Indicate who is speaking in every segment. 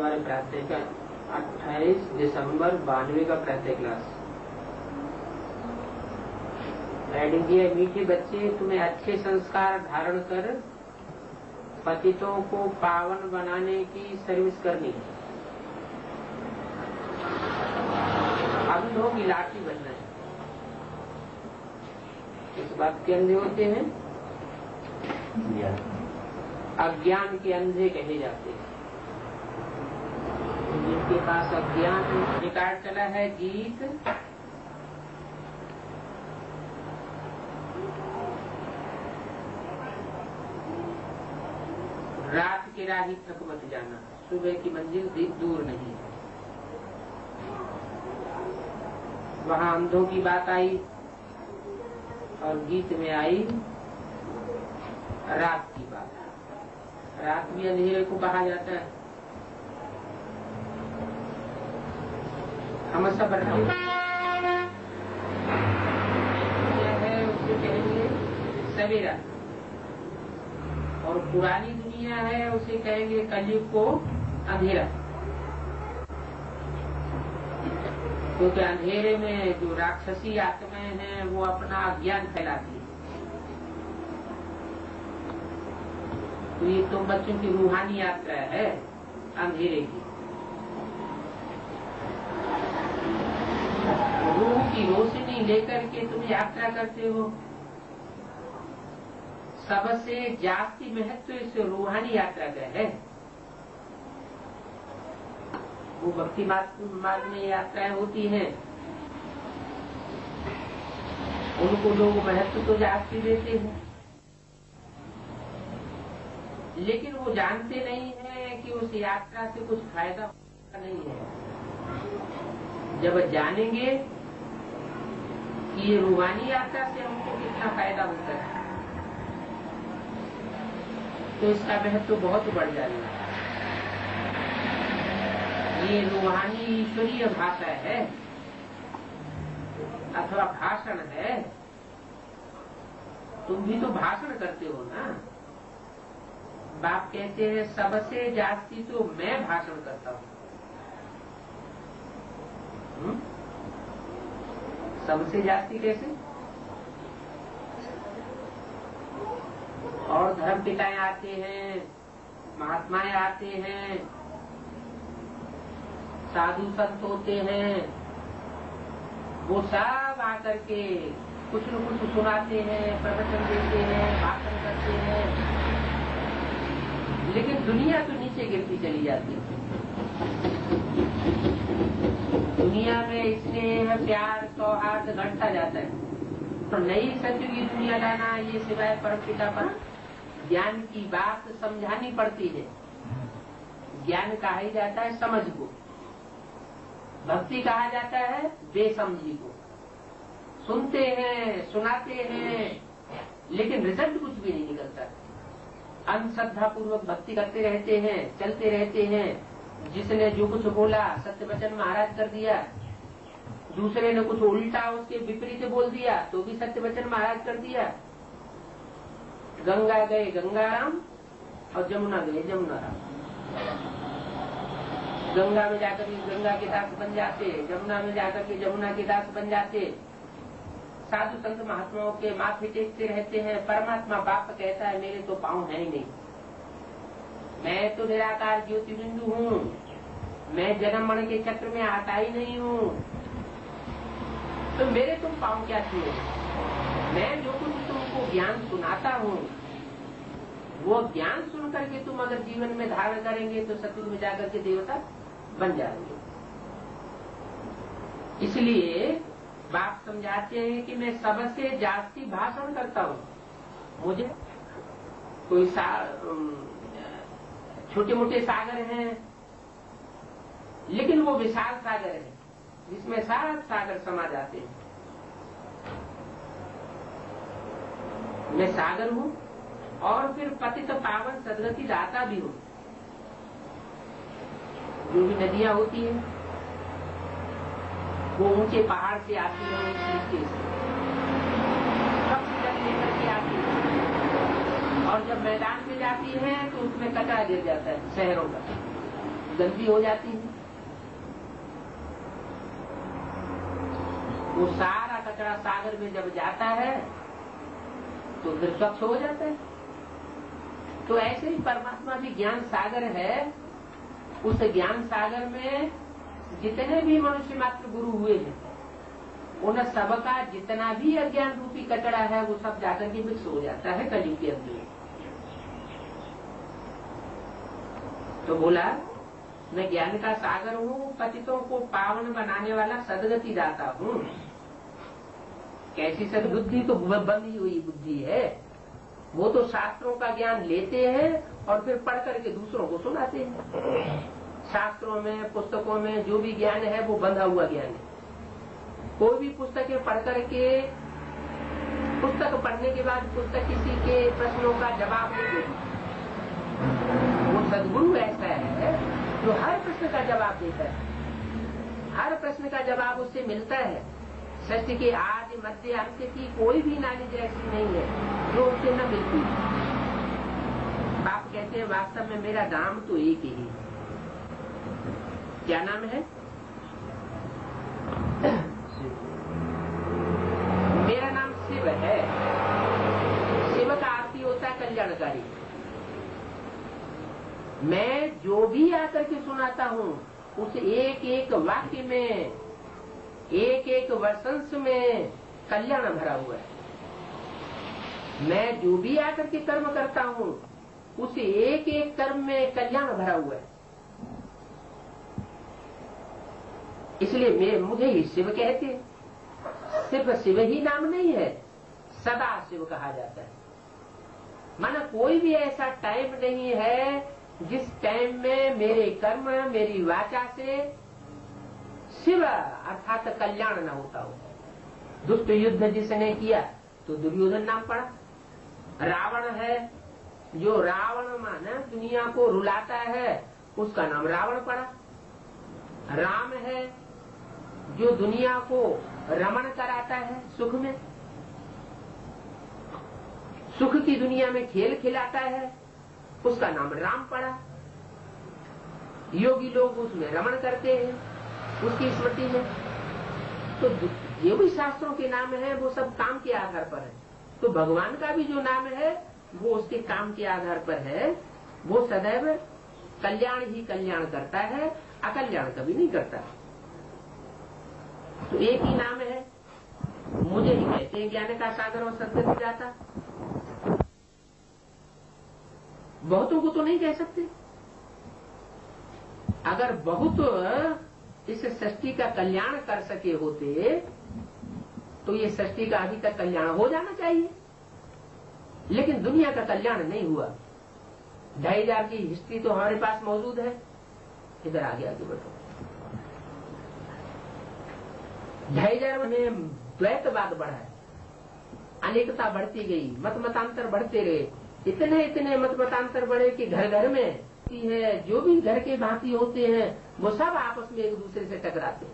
Speaker 1: तुम्हारे प्रातः का 28 दिसंबर 92 का प्रातः क्लास। हेडिंग दिया, मीठे बच्चे, तुम्हें अच्छे संस्कार धारण कर पतितों को पावन बनाने की सर्विस करनी है। अंधों की लाठी बनना है। इस बात के अंधे होते हैं, अज्ञान के अंधे कहे जाते हैं। जिनके पास अज्ञान रिकॉर्ड चला है गीत, रात के राही तक मत जाना, सुबह की मंजिल दूर नहीं है। वहां अंधों की बात आई और गीत में आई रात की बात। रात भी अंधेरे को कहा जाता है। हम सब है उसको कहेंगे सवेरा, और पुरानी दुनिया है उसे कहेंगे कलयुग को अंधेरा। क्योंकि अंधेरे में जो राक्षसी आत्माएं हैं वो अपना अज्ञान फैलाती है। तो ये तो बच्चों की रूहानी यात्रा है अंधेरे की। रूह की रोशनी लेकर के तुम यात्रा करते हो। सबसे जास्ती महत्व इस रूहानी यात्रा का है। वो भक्ति मार्ग में यात्राएं होती हैं, उनको लोग महत्व तो जास्ती देते हैं, लेकिन वो जानते नहीं है कि उस यात्रा से कुछ फायदा नहीं है। जब जानेंगे कि ये रूहानी यात्रा से हमको कितना फायदा होता है, तो इसका महत्व बहुत बढ़ जाएगा। ये रूहानी ईश्वरीय भाषा है अथवा भाषण है। तुम भी तो भाषण करते हो ना। बाप कहते हैं सबसे जास्ती तो मैं भाषण करता हूँ। सबसे जास्ती कैसे? और धर्म पिताएं आते हैं, महात्माएं आते हैं, साधु संत होते हैं, वो सब आकर के कुछ न कुछ सुनाते हैं, प्रवचन देते हैं, भाषण करते हैं, लेकिन दुनिया तो नीचे गिरती चली जाती है। दुनिया में स्नेह प्यार सौहार्द घटता जाता है। तो नई सत्य की दुनिया लाना, ये सिवाय परमपिता पर ज्ञान की बात समझानी पड़ती है। ज्ञान कहा ही जाता है समझ को, भक्ति कहा जाता है बेसमझी को। सुनते हैं, सुनाते हैं, लेकिन रिजल्ट कुछ भी नहीं निकलता। अंधश्रद्धा पूर्वक भक्ति करते रहते हैं, चलते रहते हैं। जिसने जो कुछ बोला सत्य वचन महाराज कर दिया, दूसरे ने कुछ उल्टा उसके विपरीत बोल दिया तो भी सत्य वचन महाराज कर दिया। गंगा गए गंगाराम और जमुना गए जमुनाराम। गंगा में जाकर के गंगा के दास बन जाते, जमुना में जाकर के जमुना के दास बन जाते। साधु संत महात्माओं के माथे टेकते रहते हैं। परमात्मा बाप कहता है मेरे तो पांव है ही नहीं, मैं तो निराकार ज्योति बिंदु हूँ, मैं जन्म मरण के चक्र में आता ही नहीं हूँ, तो मेरे तुम पांव क्या छुए? मैं जो कुछ तुमको ज्ञान सुनाता हूँ, वो ज्ञान सुन करके तुम अगर जीवन में धारण करेंगे तो सतयुग में जाकर के देवता बन जाएंगे। इसलिए बाप समझाते हैं कि मैं सबसे जास्ती भाषण करता हूँ। मुझे कोई छोटे मोटे सागर हैं, लेकिन वो विशाल सागर है जिसमें सात सागर समा जाते हैं। मैं सागर हूँ और फिर पतित पावन सदगति दाता भी हूँ। जो भी नदियां होती हैं वो ऊंचे पहाड़ से आती है, नीचे से जल लेकर के आती है, और जब मैदान में जाती है तो उसमें कचरा गिर जाता है शहरों का। गंदी हो जाती है। वो सारा कचरा सागर में जब जाता है तो फिर स्वच्छ हो जाता है। तो ऐसे ही परमात्मा भी ज्ञान सागर है। उस ज्ञान सागर में जितने भी मनुष्य मात्र गुरु हुए हैं, उन सबका जितना भी अज्ञान रूपी कचरा है वो सब जाकर के मिक्स हो जाता है कलयुग के अंत में। तो बोला मैं ज्ञान का सागर हूँ, पतितों को पावन बनाने वाला सदगति दाता हूँ। कैसी सदबुद्धि? तो बंधी हुई बुद्धि है। वो तो शास्त्रों का ज्ञान लेते हैं और फिर पढ़ करके दूसरों को सुनाते हैं। शास्त्रों में, पुस्तकों में जो भी ज्ञान है वो बंधा हुआ ज्ञान है। कोई भी पुस्तकें पढ़ करके, पुस्तक पढ़ने के बाद पुस्तक किसी के प्रश्नों का जवाब नहीं देती। वो सद्गुरु ऐसा है जो हर प्रश्न का जवाब देता है। हर प्रश्न का जवाब उससे मिलता है। सृष्टि के आदि मध्य अंत की कोई भी नॉलेज ऐसी नहीं है जो उससे न मिलती। बाप कहते हैं वास्तव में मेरा नाम तो एक ही है। क्या नाम है? मेरा नाम शिव है। शिव का अर्थ ही होता है कल्याणकारी। मैं जो भी आकर के सुनाता हूँ उस एक एक वाक्य में, एक एक वसंस में कल्याण भरा हुआ है। मैं जो भी आकर के कर्म करता हूँ उस एक एक कर्म में कल्याण भरा हुआ है। इसलिए मुझे ही शिव कहते हैं। सिर्फ शिव ही नाम नहीं है, सदा शिव कहा जाता है। माना कोई भी ऐसा टाइम नहीं है जिस टाइम में मेरे कर्म, मेरी वाचा से शिव अर्थात कल्याण न होता हो। दुष्ट युद्ध जिसने किया तो दुर्योधन नाम पड़ा। रावण है जो रावण माना दुनिया को रुलाता है, उसका नाम रावण पड़ा। राम है जो दुनिया को रमण कराता है सुख में, सुख की दुनिया में खेल खिलाता है, उसका नाम राम पड़ा। योगी लोग उसमें रमण करते हैं उसकी स्मृति में। तो ये भी शास्त्रों के नाम है, वो सब काम के आधार पर है। तो भगवान का भी जो नाम है वो उसके काम के आधार पर है। वो सदैव कल्याण ही कल्याण करता है, अकल्याण कभी नहीं करता। तो एक ही नाम है। मुझे ही कहते हैं ज्ञान का सागर और सदगति दाता। बहुतों को तो नहीं कह सकते। अगर बहुत इस सृष्टि का कल्याण कर सके होते तो ये सृष्टि का अभी तक कल्याण हो जाना चाहिए। लेकिन दुनिया का कल्याण नहीं हुआ। 2500 की हिस्ट्री तो हमारे पास मौजूद है। इधर आगे बढ़ो। 2500 में द्वैतवाद बढ़ा है, अनेकता बढ़ती गई, मत मतांतर बढ़ते रहे। इतने इतने मत मतांतर बढ़े कि घर घर में है जो भी घर के भांति होते हैं वो सब आपस में एक दूसरे से टकराते हैं।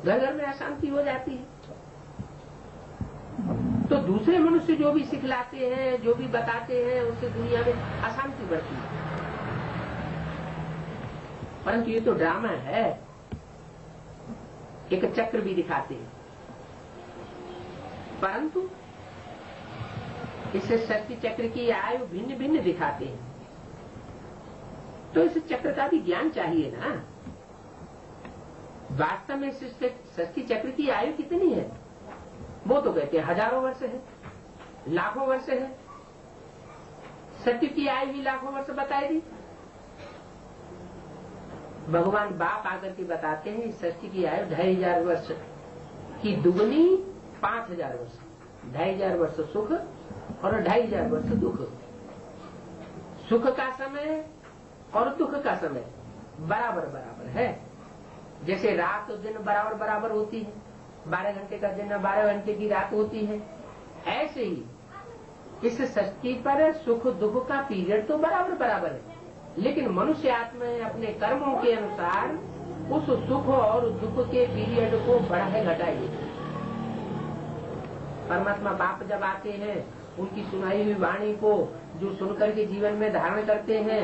Speaker 1: घर घर में अशांति हो जाती है। तो दूसरे मनुष्य जो भी सिखलाते हैं, जो भी बताते हैं, उससे दुनिया में अशांति बढ़ती है। परंतु ये तो ड्रामा है। एक चक्र भी दिखाते हैं, परंतु इस सृष्टि चक्र की आयु भिन्न भिन्न दिखाते हैं। तो इस चक्र का भी ज्ञान चाहिए ना। वास्तव में सृष्टि चक्र की आयु कितनी है? वो तो कहते हैं हजारों वर्ष है, लाखों वर्ष है। सत्य की आयु भी लाखों वर्ष बताई दी। भगवान बाप आकर के बताते हैं इस सृष्टि की आयु 2500 वर्ष की दुगनी 5000 वर्ष। 2500 वर्ष सुख और 2500 वर्ष दुख। सुख का समय और दुख का समय बराबर बराबर है। जैसे रात और दिन बराबर बराबर होती है, 12 घंटे का दिन 12 घंटे की रात होती है, ऐसे ही इस सृष्टि पर सुख दुख का पीरियड तो बराबर बराबर है। लेकिन मनुष्य आत्मा अपने कर्मों के अनुसार उस सुख और दुख के पीरियड को बढ़ाए घटाए। परमात्मा बाप जब आते हैं, उनकी सुनाई हुई वाणी को जो सुनकर के जीवन में धारण करते हैं,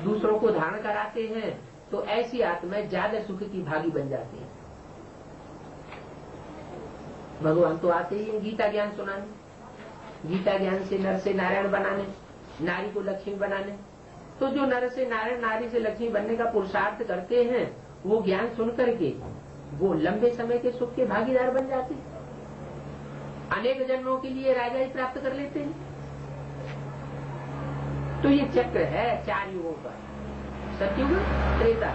Speaker 1: दूसरों को धारण कराते हैं, तो ऐसी आत्माएं ज्यादा सुख की भागी बन जाती है। भगवान तो आते ही हैं गीता ज्ञान सुनाने, गीता ज्ञान से नर से नारायण बनाने, नारी को लक्ष्मी बनाने। तो जो नर से नारायण, नारी से लक्ष्मी बनने का पुरुषार्थ करते हैं, वो ज्ञान सुन करके वो लंबे समय के सुख के भागीदार बन जाते हैं, अनेक जन्मों के लिए राजाई प्राप्त कर लेते हैं। तो ये चक्र है 4 युगों का। सतयुग, त्रेता,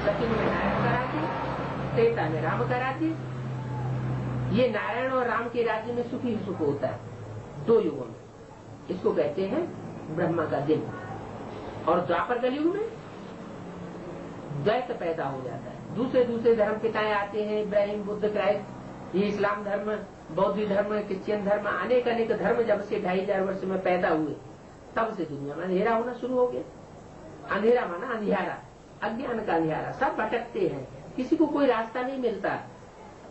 Speaker 1: सतयुग में नारायण कराते, त्रेता में राम कराते। ये नारायण और राम के राज्य में सुख ही सुख होता है 2 युगों में। इसको कहते हैं ब्रह्मा का दिन। और द्वापर कलयुग में द्वैत पैदा हो जाता है। दूसरे धर्म पिताएं आते हैं, इब्राहिम, बुद्ध, क्राइस्ट। ये इस्लाम धर्म, बौद्ध धर्म, क्रिश्चियन धर्म, अनेक धर्म जब से 2500 वर्ष में पैदा हुए, तब से दुनिया में अंधेरा होना शुरू हो गया। अंधेरा माना अंधियारा, अज्ञान का अंधियारा। सब भटकते हैं, किसी को कोई रास्ता नहीं मिलता।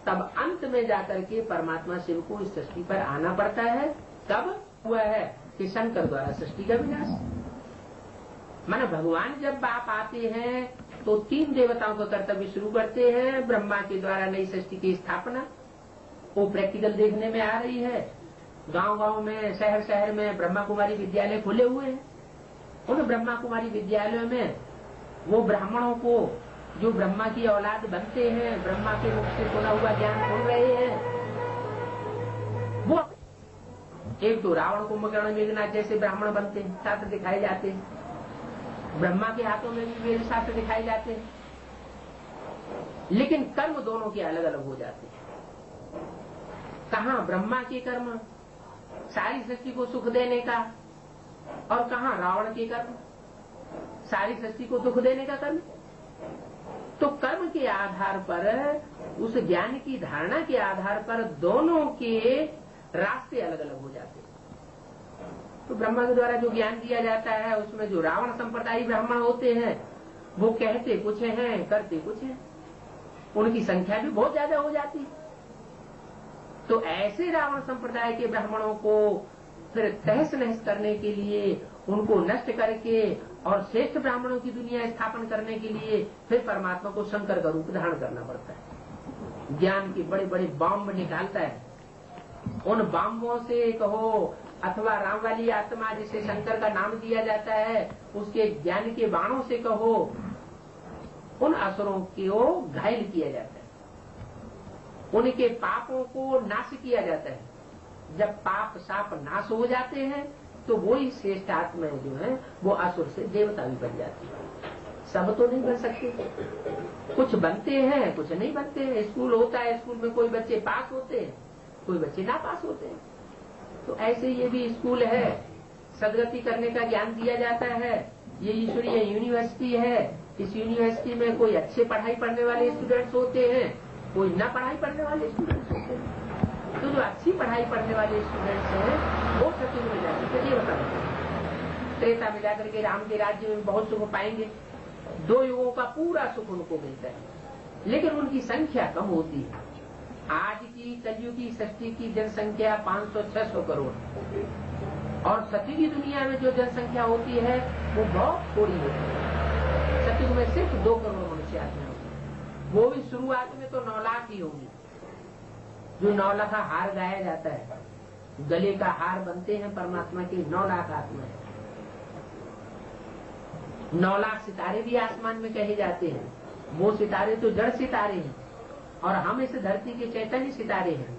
Speaker 1: तब अंत में जाकर के परमात्मा शिव को इस सृष्टि पर आना पड़ता है। तब हुआ है कि शंकर द्वारा सृष्टि का विनाश। माना भगवान जब बाप आते हैं तो 3 देवताओं का कर्तव्य शुरू करते हैं। ब्रह्मा के द्वारा नई सृष्टि की स्थापना, वो प्रैक्टिकल देखने में आ रही है। गांव-गांव में, शहर में ब्रह्मा कुमारी विद्यालय खुले हुए हैं। उन ब्रह्मा कुमारी विद्यालयों में वो ब्राह्मणों को, जो ब्रह्मा की औलाद बनते हैं, ब्रह्मा के मुख से सुना हुआ ज्ञान सुन रहे हैं। वो एक तो रावण, कुंभकर्ण, मेघनाथ जैसे ब्राह्मण बनते हैं, शास्त्र दिखाए जाते हैं। ब्रह्मा के हाथों में भी वेद शास्त्र दिखाए जाते हैं, लेकिन कर्म दोनों के अलग अलग हो जाते हैं। कहाँ ब्रह्मा के कर्म सारी सृष्टि को सुख देने का, और कहाँ रावण के कर्म सारी सृष्टि को दुख देने का कर्म। तो कर्म के आधार पर, उस ज्ञान की धारणा के आधार पर दोनों के रास्ते अलग अलग हो जाते हैं। तो ब्रह्मा के द्वारा जो ज्ञान दिया जाता है, उसमें जो रावण संप्रदायी ब्राह्मण होते हैं, वो कहते कुछ हैं, करते कुछ हैं। उनकी संख्या भी बहुत ज्यादा हो जाती है। तो ऐसे रावण संप्रदाय के ब्राह्मणों को फिर तहस नहस करने के लिए, उनको नष्ट करके और श्रेष्ठ ब्राह्मणों की दुनिया स्थापन करने के लिए फिर परमात्मा को शंकर का रूप धारण करना पड़ता है। ज्ञान के बड़े बड़े बॉम्ब निकालता है। उन बॉम्बों से कहो, अथवा राम वाली आत्मा जिसे शंकर का नाम दिया जाता है, उसके ज्ञान के बाणों से कहो, उन असुरों को घायल किया जाता है, उनके पापों को नाश किया जाता है। जब पाप साप नाश हो जाते हैं, तो वही श्रेष्ठ आत्माएं जो है वो असुर से देवता भी बन जाती है। सब तो नहीं बन सकते, कुछ बनते हैं, कुछ नहीं बनते हैं। स्कूल होता है, स्कूल में कोई बच्चे पास होते हैं, कोई बच्चे ना पास होते हैं। तो ऐसे ये भी स्कूल है, सदगति करने का ज्ञान दिया जाता है। ये ईश्वरीय यूनिवर्सिटी है। इस यूनिवर्सिटी में कोई अच्छे पढ़ाई पढ़ने वाले स्टूडेंट्स होते हैं, कोई न पढ़ाई पढ़ने वाले स्टूडेंट्स होते हैं। तो जो अच्छी पढ़ाई पढ़ने वाले स्टूडेंट्स हैं, वो सतयुग में जाकर के देवता बनते हैं। त्रेता में जाकर के राम के राज्य में बहुत सुख पाएंगे। 2 युगों का पूरा सुख उनको मिलता है, लेकिन उनकी संख्या कम होती है। आज की कलयुग की सृष्टि की जनसंख्या 500-600 करोड़, और सतयुग की दुनिया में जो जनसंख्या होती है वो बहुत थोड़ी होती है। सतयुग में सिर्फ 2 करोड़ मनुष्य आते हैं, वो भी शुरुआत में तो 9 लाख ही होंगी। जो 9 लाख का हार गाया जाता है, गले का हार बनते हैं परमात्मा के 9 लाख आत्माएं। 9 लाख सितारे भी आसमान में कहे जाते हैं। वो सितारे तो जड़ सितारे हैं, और हम इस धरती के चैतन्य सितारे हैं।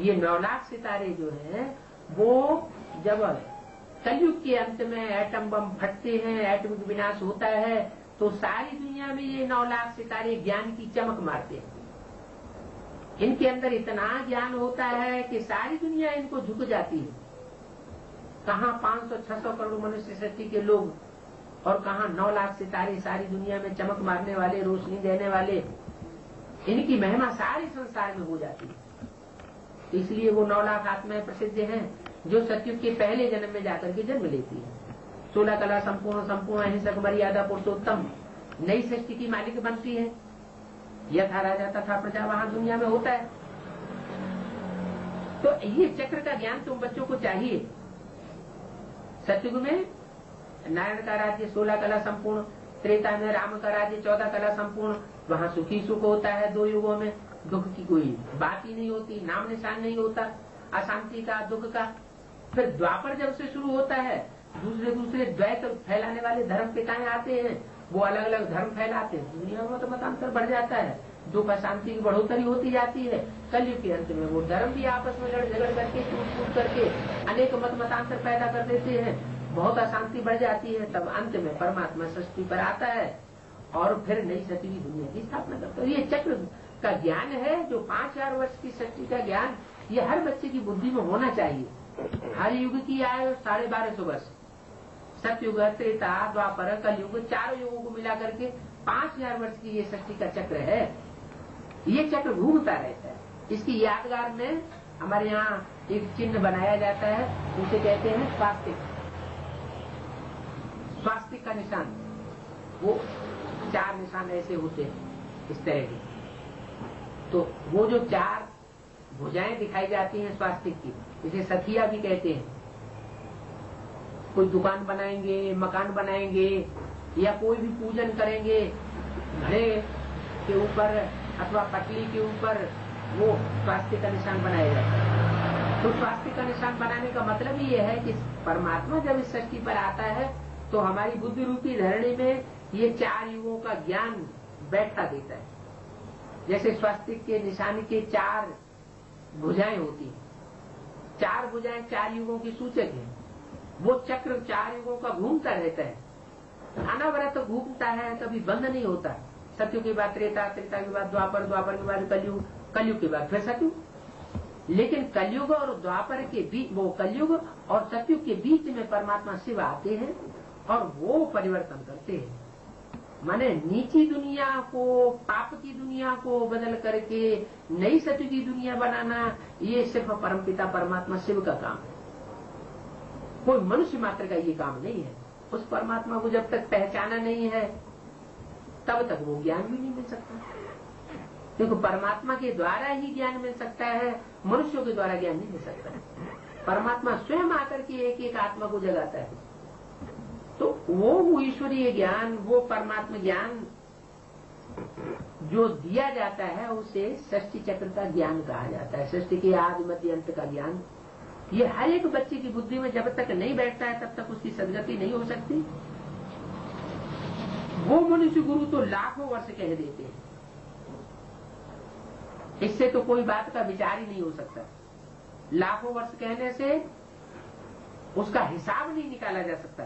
Speaker 1: ये 9 लाख सितारे जो हैं, वो जब कलयुग के अंत में एटम बम फटते हैं, एटमिक विनाश होता है, तो सारी दुनिया में ये 9 लाख सितारे ज्ञान की चमक मारते हैं। इनके अंदर इतना ज्ञान होता है कि सारी दुनिया इनको झुक जाती है। कहाँ 500-600 करोड़ मनुष्य सृष्टि के लोग, और कहाँ 9 लाख सितारे सारी दुनिया में चमक मारने वाले, रोशनी देने वाले। इनकी महिमा सारे संसार में हो जाती है। इसलिए वो 9 लाख आत्माएं प्रसिद्ध हैं, जो सतयुग के पहले जन्म में जाकर के जन्म लेती है। 16 कला संपूर्ण अहिंसक मर्यादा पुरुषोत्तम नई सृष्टि की मालिक बनती है। यथा राजा तथा प्रजा वहां दुनिया में होता है। तो ये चक्र का ज्ञान तुम बच्चों को चाहिए। सतयुग में नारायण का राज्य 16 कला संपूर्ण, त्रेता में राम का राज्य 14 कला संपूर्ण। वहाँ सुखी सुख होता है 2 युगों में, दुख की कोई बात ही नहीं होती, नाम निशान नहीं होता अशांति का, दुख का। फिर द्वापर जब से शुरू होता है, दूसरे द्वैत फैलाने वाले धर्म पिताएं आते हैं, वो अलग अलग धर्म फैलाते हैं, दुनिया में तो मतांतर बढ़ जाता है, दुख अशांति की बढ़ोतरी होती जाती है। कलयुग के अंत में वो धर्म भी आपस में लड़ झगड़ करके टूट करके अनेक मतांतर पैदा कर देते हैं, बहुत अशांति बढ़ जाती है। तब अंत में परमात्मा सृष्टि पर आता है और फिर नई सृष्टि दुनिया की स्थापना करता है। ये चक्र का ज्ञान है जो 5000 वर्ष की सृष्टि का ज्ञान, ये हर बच्चे की बुद्धि में होना चाहिए। हर युग की आयु 1250 वर्ष, सतयुग, त्रेता, द्वापर, कलयुग, 4 युगों को मिला करके 5000 वर्ष की ये सृष्टि का चक्र है। ये चक्र घूमता रहता है। इसकी यादगार में हमारे यहाँ एक चिन्ह बनाया जाता है, उसे कहते हैं स्वास्तिक। स्वास्तिक का निशान, वो 4 निशान ऐसे होते हैं इस तरह के। तो वो जो 4 भुजाएं दिखाई जाती हैं स्वास्तिक की, इसे सखिया भी कहते हैं। कोई दुकान बनाएंगे, मकान बनाएंगे या कोई भी पूजन करेंगे, घड़े के ऊपर अथवा पटली के ऊपर वो स्वास्तिक का निशान बनाया जाता है। तो स्वास्तिक का निशान बनाने का मतलब ये है कि परमात्मा जब इस सृष्टि पर आता है तो हमारी बुद्धि रूपी धरणी में ये 4 युगों का ज्ञान बैठा देता है। जैसे स्वास्तिक के निशान के 4 भुजाएं होती हैं, 4 भुजाएं 4 युगों की सूचक है। वो चक्र 4 युगों का घूमता रहता है, अनवरत घूमता है, कभी बंद नहीं होता। सतयुग के बाद त्रेता, त्रेता के बाद द्वापर, द्वापर के बाद कलयुग, कलयुग के बाद फिर सतयुग। लेकिन कलयुग और द्वापर के बीच, वो कलयुग और सतयुग के बीच में परमात्मा शिव आते हैं और वो परिवर्तन करते हैं। माने नीची दुनिया को, पाप की दुनिया को बदल करके नई सत्य की दुनिया बनाना, ये सिर्फ परमपिता परमात्मा शिव का काम है। कोई मनुष्य मात्र का ये काम नहीं है। उस परमात्मा को जब तक पहचाना नहीं है तब तक वो ज्ञान भी नहीं मिल सकता, क्योंकि परमात्मा के द्वारा ही ज्ञान मिल सकता है, मनुष्यों के द्वारा ज्ञान नहीं मिल सकता। परमात्मा स्वयं आकर के एक एक आत्मा को जगाता है। तो वो ईश्वरीय ज्ञान, वो परमात्मा ज्ञान जो दिया जाता है उसे सृष्टि चक्र का ज्ञान कहा जाता है। सृष्टि के आदि मध्य अंत का ज्ञान ये हर एक बच्चे की बुद्धि में जब तक नहीं बैठता है तब तक उसकी सदगति नहीं हो सकती। वो मनुष्य गुरु तो लाखों वर्ष कह देते हैं, इससे तो कोई बात का विचार ही नहीं हो सकता। लाखों वर्ष कहने से उसका हिसाब नहीं निकाला जा सकता।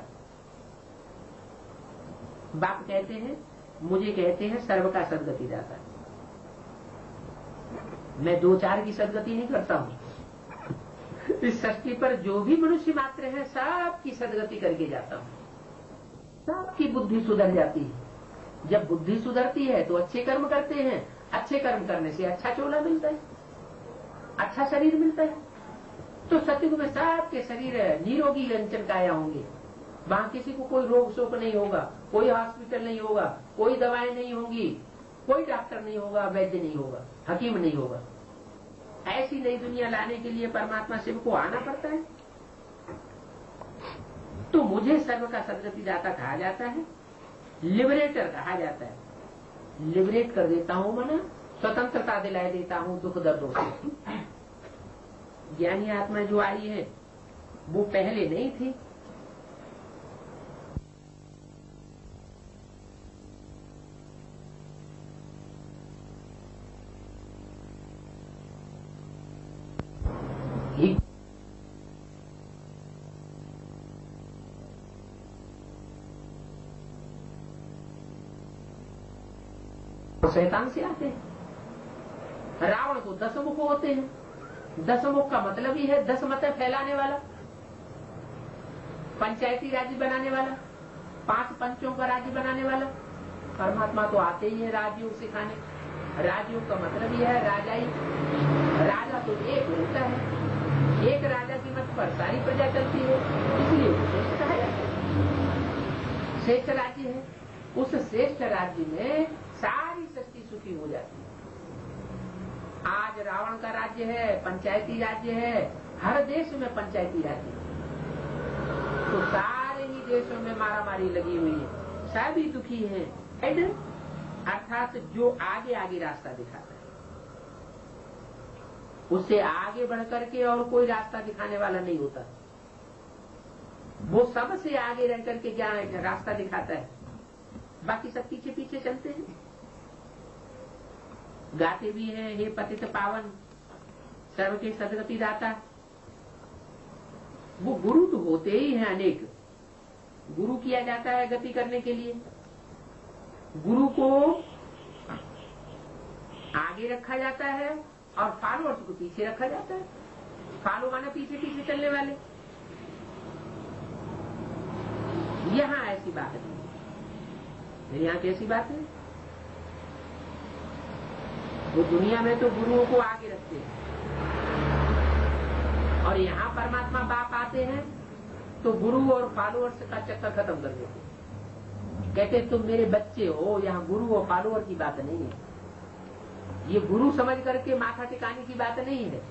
Speaker 1: बाप कहते हैं, मुझे कहते हैं सर्व का सदगति दाता। मैं 2-4 की सदगति नहीं करता हूं। इस सृष्टि पर जो भी मनुष्य मात्र है सबकी सदगति करके जाता हूं। सबकी बुद्धि सुधर जाती है। जब बुद्धि सुधरती है तो अच्छे कर्म करते हैं, अच्छे कर्म करने से अच्छा चोला मिलता है, अच्छा शरीर मिलता है। तो सतयुग में सबके शरीर निरोगी रंचन काया होंगे। वहां किसी को कोई रोग शोक नहीं होगा, कोई हॉस्पिटल नहीं होगा, कोई दवाएं नहीं होंगी, कोई डॉक्टर नहीं होगा, वैद्य नहीं होगा, हकीम नहीं होगा। ऐसी नई दुनिया लाने के लिए परमात्मा शिव को आना पड़ता है। तो मुझे सर्व का सदगति दाता कहा जाता है, लिबरेटर कहा जाता है। लिबरेट कर देता हूं, माना स्वतंत्रता दिलाई देता हूं दुख दर्दों से। ज्ञानी आत्मा जो आई है वो पहले नहीं थी। शैतान से आते हैं। रावण को 10 मुख होते हैं। 10 मुख का मतलब ही है 10 मत फैलाने वाला, पंचायती राज्य बनाने वाला, 5 पंचों का राज्य बनाने वाला। परमात्मा तो आते ही है राजयोग सिखाने। राजयोग का मतलब यह है राजाई। राजा तो एक होता है, एक राजा की मत पर सारी प्रजा चलती है, इसलिए वो श्रेष्ठ कहा जाता है। श्रेष्ठ राज्य है। उस श्रेष्ठ राज्य में सारी सृष्टि सुखी हो जाती है। आज रावण का राज्य है, पंचायती राज्य है, हर देश में पंचायती राज्य है। तो सारे ही देशों में मारामारी लगी हुई है, सभी दुखी हैं। अर्थात जो आगे आगे रास्ता दिखाता है, उससे आगे बढ़ करके और कोई रास्ता दिखाने वाला नहीं होता। वो सबसे आगे रह करके क्या रास्ता दिखाता है, बाकी सब पीछे पीछे चलते हैं। गाते भी हैं, हे पतित पावन सर्व के सदगति दाता। वो गुरु तो होते ही हैं अनेक। गुरु किया जाता है गति करने के लिए। गुरु को आगे रखा जाता है और फॉलोअर्स को पीछे रखा जाता है। फॉलो माने पीछे पीछे चलने वाले। यहां ऐसी बात है, मेरे यहां कैसी बात है? वो दुनिया में तो गुरुओं को आगे रखते हैं और यहां परमात्मा बाप आते हैं तो गुरु और फॉलोअर्स का चक्कर खत्म कर देते हैं। कहते तुम मेरे बच्चे हो। यहाँ गुरु और फॉलोअर की बात नहीं है। ये गुरु समझ करके माथा टिकाने की बात नहीं है।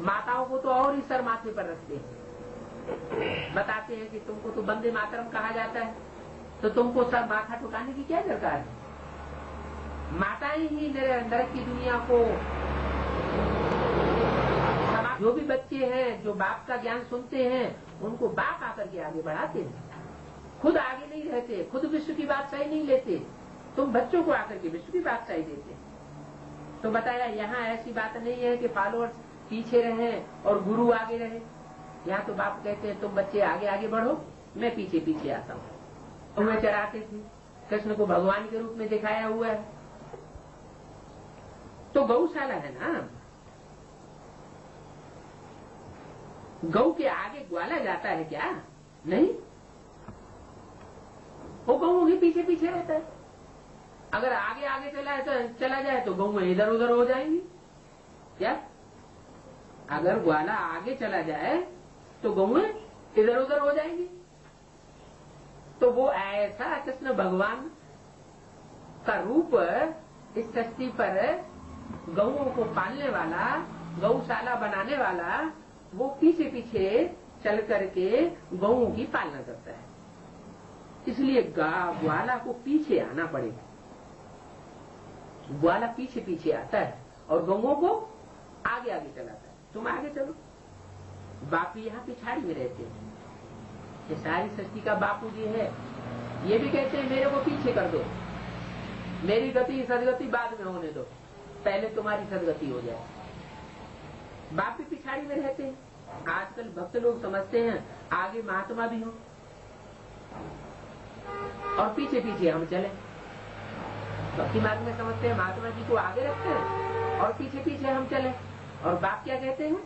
Speaker 1: माताओं को तो और ही सर माथे पर रखते हैं, बताते हैं कि तुमको तो वंदे मातरम कहा जाता है, तो तुमको सर माथा टुकाने की क्या दरकार है? माताएं ही नरक की दुनिया को, जो भी बच्चे हैं जो बाप का ज्ञान सुनते हैं उनको बाप आकर के आगे बढ़ाते हैं। खुद आगे नहीं रहते, खुद विश्व की बादशाही नहीं लेते, तुम बच्चों को आकर के विश्व की बादशाही देते। तो बताया यहाँ ऐसी बात नहीं है कि फॉलोअर्स पीछे रहे और गुरु आगे रहे। यहाँ तो बाप कहते हैं तुम बच्चे आगे आगे बढ़ो, मैं पीछे पीछे आता हूँ। उन्हें चराते थे, कृष्ण को भगवान के रूप में दिखाया हुआ है। तो गौशाला है ना, गौ के आगे ग्वाला जाता है क्या? नहीं, वो गऊ के पीछे पीछे रहता है। अगर आगे आगे चला जाए तो गऊ इधर उधर हो जाएंगी क्या? अगर ग्वाला आगे चला जाए तो गऊ इधर उधर हो जाएंगी। तो वो ऐसा कृष्ण भगवान का रूप इस सृष्टि पर गऊओं को पालने वाला, गौशाला बनाने वाला, वो पीछे पीछे चल करके गऊओं की पालना करता है। इसलिए ग्वाला को पीछे आना पड़ेगा। ग्वाला पीछे पीछे आता है और गऊओं को आगे आगे चलाता है। तुम आगे चलो। बापू यहाँ पिछाड़ी में रहते हैं। ये सारी सृष्टि का बापू जी है। ये भी कहते हैं मेरे को पीछे कर दो, मेरी गति सदगति बाद में होने दो, पहले तुम्हारी सदगति हो जाए। बाप भी पिछाड़ी में रहते हैं। आजकल भक्त लोग समझते हैं आगे महात्मा भी हो और पीछे पीछे हम चले। भक्ति मार्ग में समझते हैं महात्मा जी को आगे रखते हैं और पीछे पीछे हम चले। और बाप क्या कहते हैं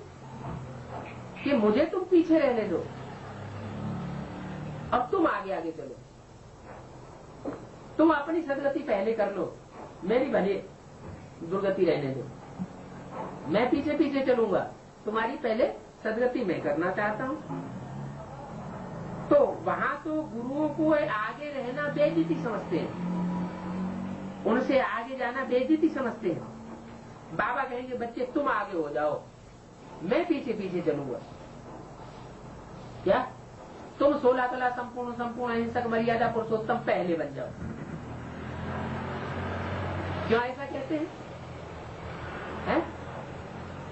Speaker 1: कि मुझे तुम पीछे रहने दो अब तुम आगे आगे चलो, तुम अपनी सदगति पहले कर लो, मेरी भले दुर्गति रहने दो। मैं पीछे पीछे चलूंगा, तुम्हारी पहले सदगति मैं करना चाहता हूं। तो वहां तो गुरुओं को आगे रहना बेइज्जती समझते हैं, उनसे आगे जाना बेइज्जती समझते हैं। बाबा कहेंगे बच्चे तुम आगे हो जाओ, मैं पीछे पीछे चलूंगा। क्या तुम 16 कला संपूर्ण अहिंसक मर्यादा पुरुषोत्तम पहले बन जाओ? क्यों ऐसा कहते हैं?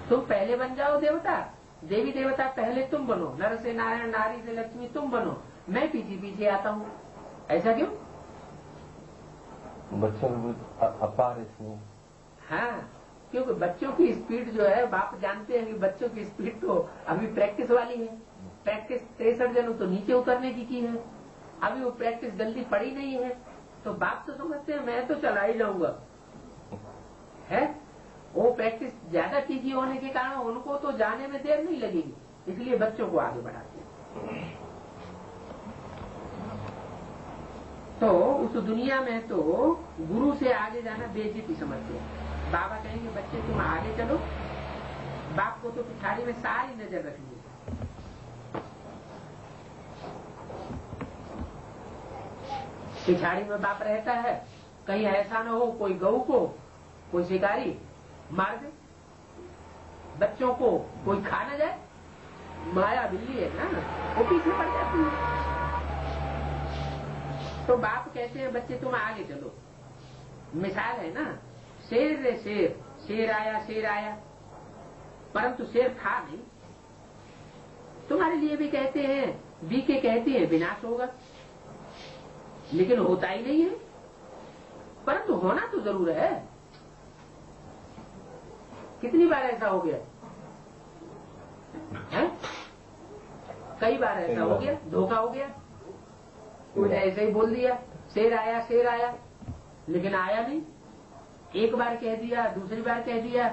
Speaker 1: तुम पहले बन जाओ देवता, देवी देवता पहले तुम बनो, नर से नारायण नारी से लक्ष्मी तुम बनो, मैं पीछे पीछे आता हूँ। ऐसा क्यों?
Speaker 2: बच्चों अपार इसमें।
Speaker 1: हाँ, क्योंकि बच्चों की स्पीड जो है बाप जानते हैं कि बच्चों की स्पीड तो अभी प्रैक्टिस वाली है। प्रैक्टिस 63 जनों तो नीचे उतरने की है, अभी वो प्रैक्टिस जल्दी पड़ी नहीं है। तो बाप तो समझते हैं मैं तो चला ही जाऊंगा, है वो प्रैक्टिस ज्यादा तीखी होने के कारण उनको तो जाने में देर नहीं लगेगी, इसलिए बच्चों को आगे बढ़ाते हैं। तो उस दुनिया में तो गुरु से आगे जाना बेइज्जती समझते हैं। बाबा कहेंगे बच्चे तुम आगे चलो, बाप को तो पिछाड़ी में सारी नजर रखनी है। पिछाड़ी में बाप रहता है, कहीं ऐसा न हो कोई गऊ को कोई शिकारी मार दे, बच्चों को कोई खा न जाए। माया बिल्ली है ना, वो पीछे पड़ जाती है। तो बाप कहते हैं बच्चे तुम आगे चलो। मिसाल है ना, शेर रे शेर, शेर आया, परंतु शेर था नहीं। तुम्हारे लिए भी कहते हैं, बीके कहते हैं विनाश होगा, लेकिन होता ही नहीं है, परंतु होना तो जरूर है। कितनी बार ऐसा हो गया है? कई बार ऐसा हो गया, धोखा हो गया। कोई ऐसे ही बोल दिया शेर आया, लेकिन आया नहीं। एक बार कह दिया, दूसरी बार कह दिया,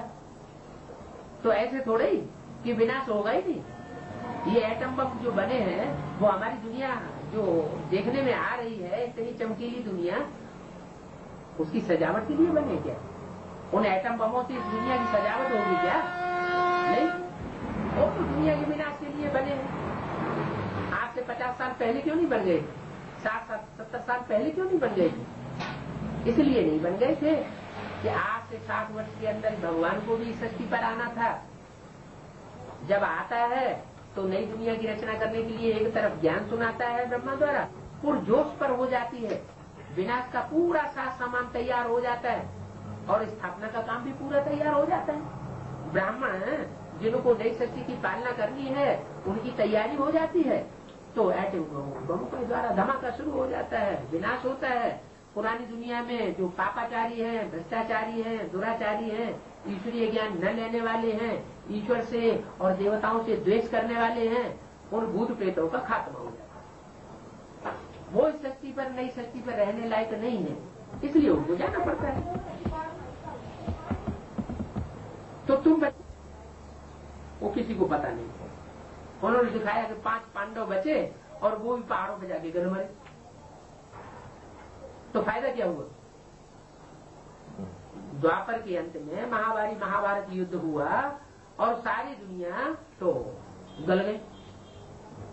Speaker 1: तो ऐसे थोड़े ही कि विनाश होगा ही नहीं। ये एटम बम जो बने हैं वो हमारी दुनिया जो देखने में आ रही है, इतनी चमकीली दुनिया, उसकी सजावट के लिए बने क्या? उन एटम बमों से इस दुनिया की सजावट होगी क्या? नहीं, वो तो दुनिया के विनाश के लिए बने हैं। आज से 50 साल पहले क्यों नहीं बन गए? 60-70 साल पहले क्यों नहीं बन गए? इसलिए नहीं बन गए थे कि आज से 60 वर्ष के अंदर भगवान को भी सृष्टि पर आना था। जब आता है तो नई दुनिया की रचना करने के लिए एक तरफ ज्ञान सुनाता है ब्रह्मा द्वारा, पुरजोश पर हो जाती है, विनाश का पूरा साथ सामान तैयार हो जाता है और स्थापना का काम भी पूरा तैयार हो जाता है। ब्राह्मण जिनको नई सृष्टि की पालना करनी है उनकी तैयारी हो जाती है, तो एटम बम के द्वारा धमाका शुरू हो जाता है, विनाश होता है। पुरानी दुनिया में जो पापाचारी हैं, भ्रष्टाचारी हैं, दुराचारी हैं, ईश्वरीय ज्ञान न लेने वाले हैं, ईश्वर से और देवताओं से द्वेष करने वाले हैं, उन भूत प्रेतों का खात्मा हो जाता है। वो इस शक्ति पर, नई शक्ति पर रहने लायक नहीं है, इसलिए उनको जाना पड़ता है। तो तुम वो किसी को पता नहीं। उन्होंने दिखाया कि 5 पांडव बचे और वो भी पहाड़ों पे जाके गिर मरे, तो फायदा क्या हुआ? द्वापर के अंत में महाभारत युद्ध हुआ और सारी दुनिया तो गल गई,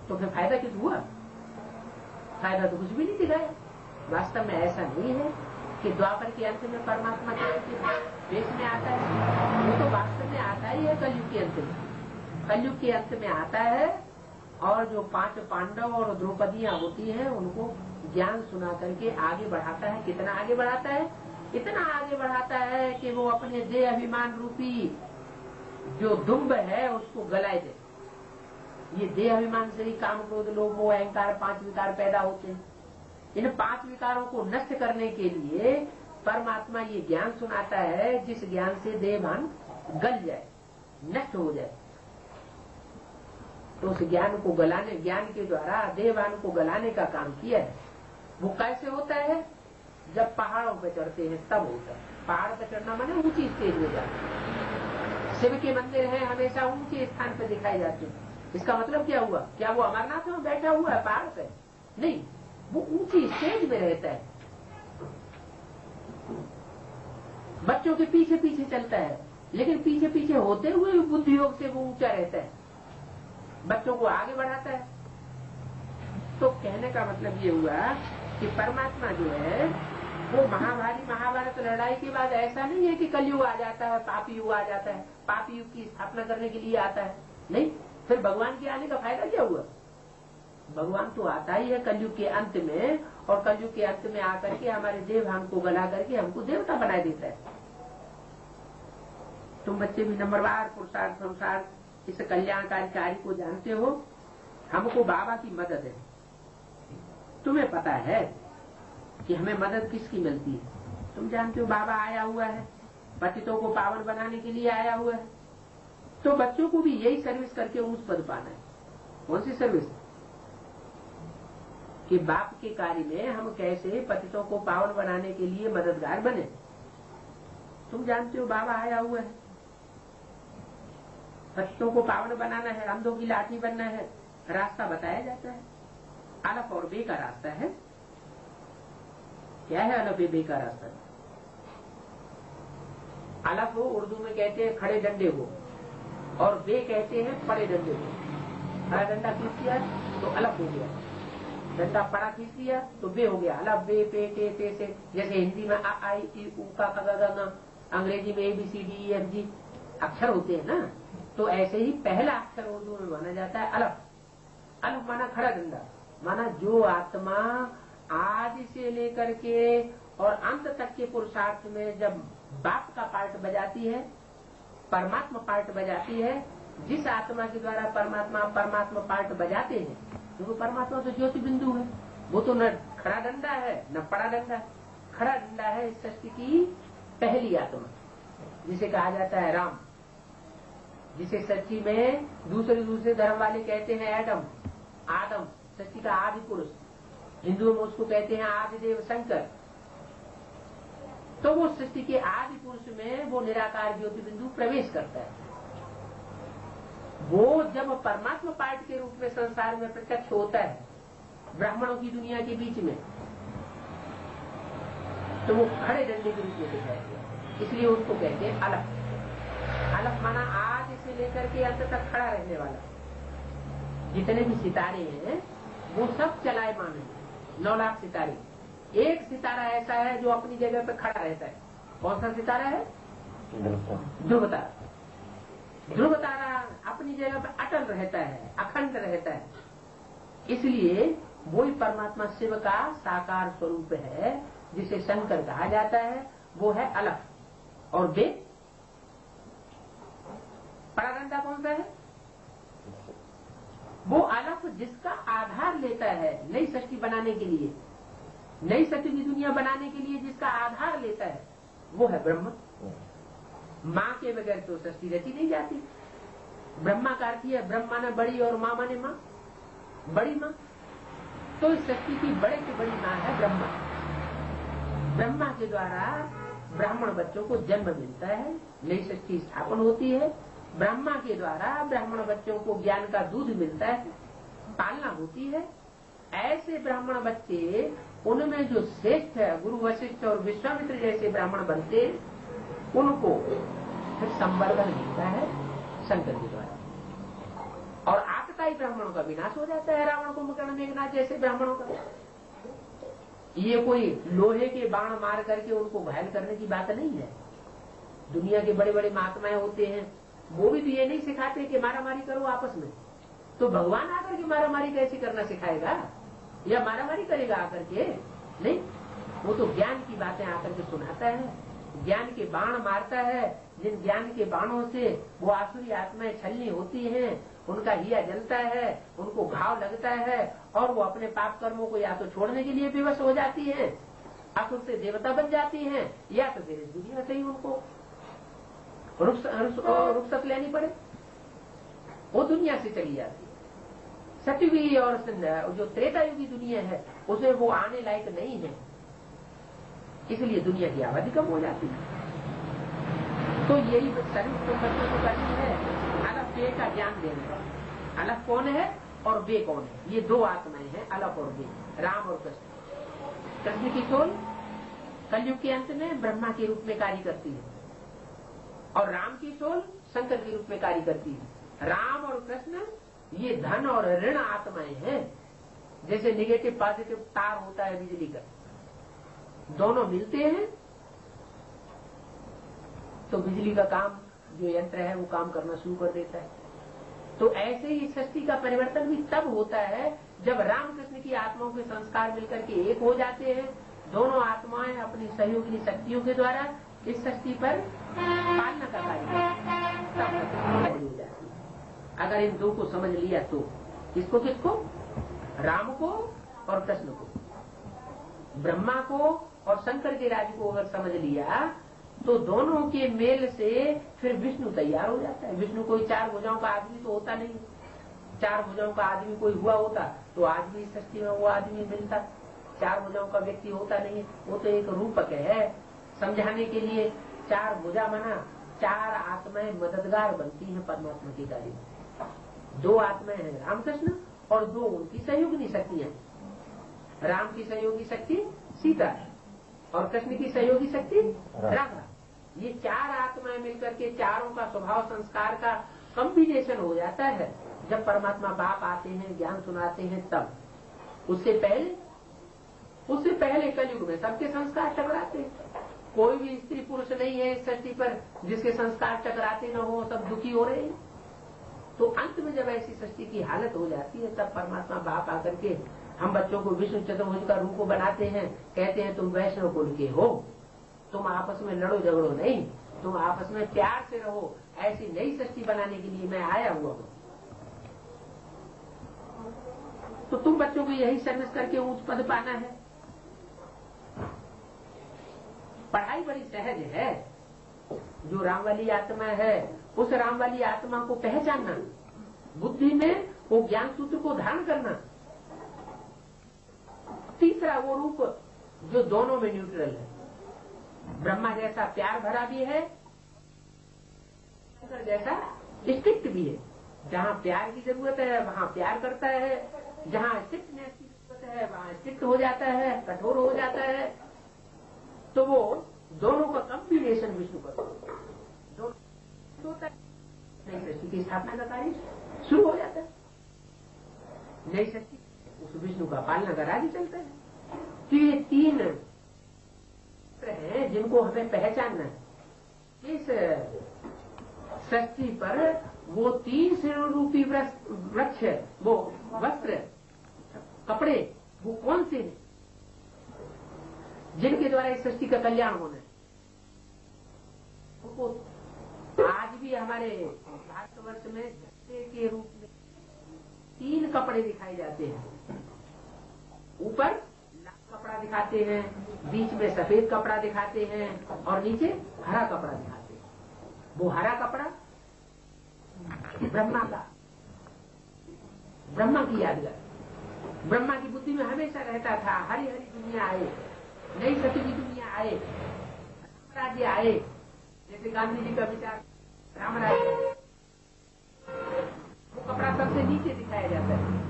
Speaker 1: तो फिर फायदा किस हुआ? फायदा तो कुछ भी नहीं दिखाया। वास्तव में ऐसा नहीं है कि द्वापर के अंत में परमात्मा के देश में आता है, वो तो वास्तव में आता ही है कलयुग के अंत में। कलयुग के अंत में आता है और जो 5 पांडव और द्रौपदियां होती हैं उनको ज्ञान सुना करके आगे बढ़ाता है। कितना आगे बढ़ाता है? इतना आगे बढ़ाता है कि वो अपने देह अभिमान रूपी जो दुम्ब है उसको गलाए दे। ये देह अभिमान से ही काम, क्रोध, लोभ, मोह, अहंकार 5 विकार पैदा होते हैं। इन 5 विकारों को नष्ट करने के लिए परमात्मा ये ज्ञान सुनाता है जिस ज्ञान से देहभान गल जाए, नष्ट हो जाए। तो उस ज्ञान को गलाने, ज्ञान के द्वारा देहभान को गलाने का काम किया है। वो कैसे होता है? जब पहाड़ों पर चढ़ते हैं तब होता है। पहाड़ पर चढ़ना माने ऊंची स्टेज में जाना। शिव के मंदिर हैं हमेशा ऊंचे स्थान पर दिखाए जाते हैं। इसका मतलब क्या हुआ? क्या वो अमरनाथ में बैठा हुआ है पहाड़ पे? नहीं, वो ऊंची स्टेज में रहता है, बच्चों के पीछे पीछे चलता है, लेकिन पीछे पीछे होते हुए भी बुद्धि योग से वो ऊंचा रहता है, बच्चों को आगे बढ़ाता है। तो कहने का मतलब ये हुआ कि परमात्मा जो है वो महाभारत लड़ाई के बाद ऐसा नहीं है कि कलयुग आ जाता है, पापी युग आ जाता है, पापी युग की स्थापना करने के लिए आता है। नहीं, फिर भगवान के आने का फायदा क्या हुआ? भगवान तो आता ही है कलयुग के अंत में, और कलयुग के अंत में आकर के हमारे देवभान को गला करके हमको देवता बना देता है। तुम बच्चे भी नंबरवार पुरुषार्थ संसार इस कल्याणकारी कार्य को जानते हो। हमको बाबा की मदद है। तुम्हें पता है कि हमें मदद किसकी मिलती है? तुम जानते हो बाबा आया हुआ है, पतितों को पावन बनाने के लिए आया हुआ है। तो बच्चों को भी यही सर्विस करके ऊंच पद पाना है। कौन सी सर्विस? कि बाप के कार्य में हम कैसे पतितों को पावन बनाने के लिए मददगार बने। तुम जानते हो बाबा आया हुआ है, पतितों को पावन बनाना है, अंधों की लाठी बनना है, रास्ता बताया जाता है। अलफ और बे का रास्ता है। क्या है अलफ बे का रास्ता? अलफ हो उर्दू में कहते हैं खड़े डंडे को, और बे कहते हैं पड़े डंडे को। खड़ा डंडा खींच दिया तो अलफ हो गया, डंडा पड़ा खींच दिया तो बे हो गया। अलफ बे पे टे ते से, जैसे हिंदी में आ आई ई उ का ख ग घ, अंग्रेजी में ABCD EFG अक्षर होते हैं ना, तो ऐसे ही पहला अक्षर उर्दू में माना जाता है अलफ। अलफ माना खड़ा डंडा, माना जो आत्मा आदि से लेकर के और अंत तक के पुरुषार्थ में जब बाप का पार्ट बजाती है, परमात्मा पार्ट बजाती है, जिस आत्मा के द्वारा परमात्मा पार्ट बजाते हैं, क्योंकि परमात्मा तो ज्योति बिंदु है, वो तो न खड़ा डंडा है न पड़ा डंडा। खड़ा डंडा है इस सृष्टि की पहली आत्मा, जिसे कहा जाता है राम, जिसे सृष्टि में दूसरे धर्म वाले कहते हैं आदम, सृष्टि का आदि पुरुष। हिंदुओं में उसको कहते हैं आदिदेव शंकर। तो वो सृष्टि के आदि पुरुष में वो निराकार ज्योति बिंदु प्रवेश करता है। वो जब परमात्मा पार्ट के रूप में संसार में प्रत्यक्ष होता है ब्राह्मणों की दुनिया के बीच में, तो वो खड़े डंडे के रूप में दिखाया गया, इसलिए उनको कहते हैं अलग। अलग माना आज से लेकर के अंत तक खड़ा रहने वाला। जितने भी सितारे हैं वो सब चलायमान है, 9 लाख सितारे। एक सितारा ऐसा है जो अपनी जगह पे खड़ा रहता है। कौन सा सितारा है? ध्रुव तारा। ध्रुव तारा अपनी जगह पे अटल रहता है, अखंड रहता है। इसलिए वही परमात्मा शिव का साकार स्वरूप है, जिसे शंकर कहा जाता है। वो है अलग। और वे परागंडा कौन सा है? वो अलग जिसका आधार लेता है नई सृष्टि बनाने के लिए, नई सृष्टि की दुनिया बनाने के लिए जिसका आधार लेता है, वो है ब्रह्म। मां के बगैर तो सृष्टि रची नहीं जाती। ब्रह्मा का अर्थ है ब्रह्मा ने बड़ी और मां माने मां, बड़ी मां। तो इस सृष्टि की बड़े से बड़ी मां है ब्रह्मा। ब्रह्मा के द्वारा ब्राह्मण बच्चों को जन्म मिलता है, नई सृष्टि स्थापन होती है। ब्रह्मा के द्वारा ब्राह्मण बच्चों को ज्ञान का दूध मिलता है, पालना होती है। ऐसे ब्राह्मण बच्चे, उनमें जो श्रेष्ठ है गुरु वशिष्ठ और विश्वामित्र जैसे ब्राह्मण बनते, उनको फिर संवर्धन मिलता है शंकर के द्वारा। और आतताई ब्राह्मणों का विनाश हो जाता है, रावण कुंभकर्ण मेघनाथ जैसे ब्राह्मणों का। ये कोई लोहे के बाण मार करके उनको घायल करने की बात नहीं है। दुनिया के बड़े बड़े महात्माएं होते हैं, वो भी तो ये नहीं सिखाते कि मारामारी करो आपस में। तो भगवान आकर के मारामारी कैसे करना सिखाएगा या मारामारी करेगा आकर के? नहीं, वो तो ज्ञान की बातें आकर के सुनाता है, ज्ञान के बाण मारता है। जिन ज्ञान के बाणों से वो आसुरी आत्माएं छलनी होती हैं, उनका हिया जलता है, उनको घाव लगता है, और वो अपने पाप कर्मों को या तो छोड़ने के लिए विवश हो जाती है, असुर से देवता बन जाती हैं, या तो फिर इस दुनिया से ही उनको रुखसत लेनी पड़े, वो दुनिया से चली जाती है। सतयुगी और जो त्रेतायुगी दुनिया है उसमें वो आने लायक नहीं है, इसलिए दुनिया की आबादी कम हो जाती है। तो यही शरीर को बच्चों को करनी है, अलग वे का ज्ञान देना। अलग कौन है और वे कौन है? ये 2 आत्माएं हैं, अलग और वे, राम और कृष्ण। कृष्ण की सोल कलयुग के अंत में ब्रह्मा के रूप में कार्य करती है, और राम की सोल शंकर के रूप में कार्य करती है। राम और कृष्ण ये धन और ऋण आत्माएं हैं, जैसे निगेटिव पॉजिटिव तार होता है बिजली का, दोनों मिलते हैं तो बिजली का काम, जो यंत्र है वो काम करना शुरू कर देता है। तो ऐसे ही सृष्टि का परिवर्तन भी तब होता है जब राम कृष्ण की आत्माओं के संस्कार मिलकर के एक हो जाते हैं। दोनों आत्माएं अपनी सहयोगी शक्तियों के द्वारा इस सृष्टि पर पालना का कार्य हो जाती है। अगर इन 2 को समझ लिया तो किसको? राम को और कृष्ण को, ब्रह्मा को और शंकर के राज्य को अगर समझ लिया तो दोनों के मेल से फिर विष्णु तैयार हो जाता है। विष्णु कोई 4 भुजाओं का आदमी तो होता नहीं। 4 भुजाओं का आदमी कोई हुआ होता तो आज भी इस सृष्टि में वो आदमी मिलता। 4 भुजाओं का व्यक्ति होता नहीं, वो तो एक रूपक है। समझाने के लिए 4 भुजा माना 4 आत्माएं मददगार बनती हैं परमात्मा के कार्य में। 2 आत्माएं हैं रामकृष्ण और 2 उनकी सहयोगी शक्तियां। राम की सहयोगी शक्ति सीता है और कृष्ण की सहयोगी शक्ति राधा। ये 4 आत्माएं मिलकर के चारों का स्वभाव संस्कार का कॉम्बिनेशन हो जाता है। जब परमात्मा बाप आते हैं, ज्ञान सुनाते हैं, तब उससे पहले कलयुग में सबके संस्कार टकराते हैं। कोई भी स्त्री पुरुष नहीं है इस सृष्टि पर जिसके संस्कार टकराते न हो, सब दुखी हो रहे हैं। तो अंत में जब ऐसी सृष्टि की हालत हो जाती है तब परमात्मा बाप आकर के हम बच्चों को विष्णु चतुर्भुज का रूप बनाते हैं, कहते हैं तुम वैष्णव कुल के हो, तुम आपस में लड़ो झगड़ो नहीं, तुम आपस में प्यार से रहो, ऐसी नई सृष्टि बनाने के लिए मैं आया हुआ हूं। तो तुम बच्चों को यही सर्विस करके ऊंच पद पाना है। पढ़ाई बड़ी सहज है। जो राम वाली आत्मा है उस राम वाली आत्मा को पहचानना, बुद्धि में वो ज्ञान सूत्र को धारण करना। तीसरा वो रूप जो दोनों में न्यूट्रल है, ब्रह्मा जैसा प्यार भरा भी है, जैसा स्ट्रिक्ट भी है। जहाँ प्यार की जरूरत है वहाँ प्यार करता है, जहाँ स्ट्रिक्टनेस की जरूरत है वहाँ स्ट्रिक्ट हो जाता है, कठोर हो जाता है। तो वो दोनों का कॉम्बिनेशन विष्णु का दोनों होता है। नई सृष्टि की स्थापना का कार्य शुरू हो जाता है। नई सृष्टि उस विष्णु का पालना का राज्य चलता है। तो ये तीन हैं जिनको हमें पहचानना है। इस सृष्टि पर वो तीन श्रेणी रूपी वृक्ष, वो वस्त्र, कपड़े, वो कौन से हैं जिनके द्वारा इस सृष्टि का कल्याण होना है। उनको आज भी हमारे भारतवर्ष में झंडे के रूप में तीन कपड़े दिखाए जाते हैं। ऊपर लाल कपड़ा दिखाते हैं, बीच में सफेद कपड़ा दिखाते हैं और नीचे हरा कपड़ा दिखाते हैं। वो हरा कपड़ा ब्रह्मा का, ब्रह्मा की यादगार, ब्रह्मा की बुद्धि में हमेशा रहता था। हरी हरी दुनिया आए, नई सती की दुनिया आए, राज्य आए। जैसे गांधी जी का विचार राम राज्य, वो कपड़ा सबसे नीचे दिखाया जाता है।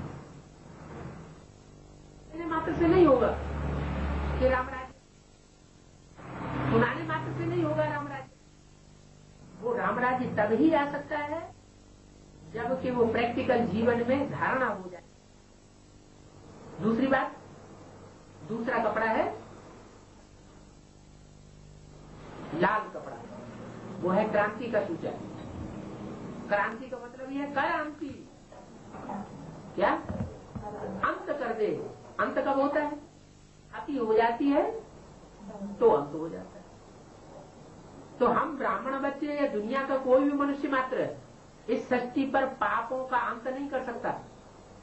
Speaker 1: मात्र से नहीं होगा कि राम राज्य, सुनाने मात्र से नहीं होगा राम राज्य। वो राम राज्य तब ही आ सकता है जबकि वो प्रैक्टिकल जीवन में धारणा हो जाए। दूसरी बात, दूसरा कपड़ा है लाल कपड़ा, वो है क्रांति का सूचक। क्रांति का मतलब ये है क्रांति, क्या अंत कर दे। अंत कब होता है? अति हो जाती है तो अंत हो जाता है। तो हम ब्राह्मण बच्चे या दुनिया का कोई भी मनुष्य मात्र इस सृष्टि पर पापों का अंत नहीं कर सकता।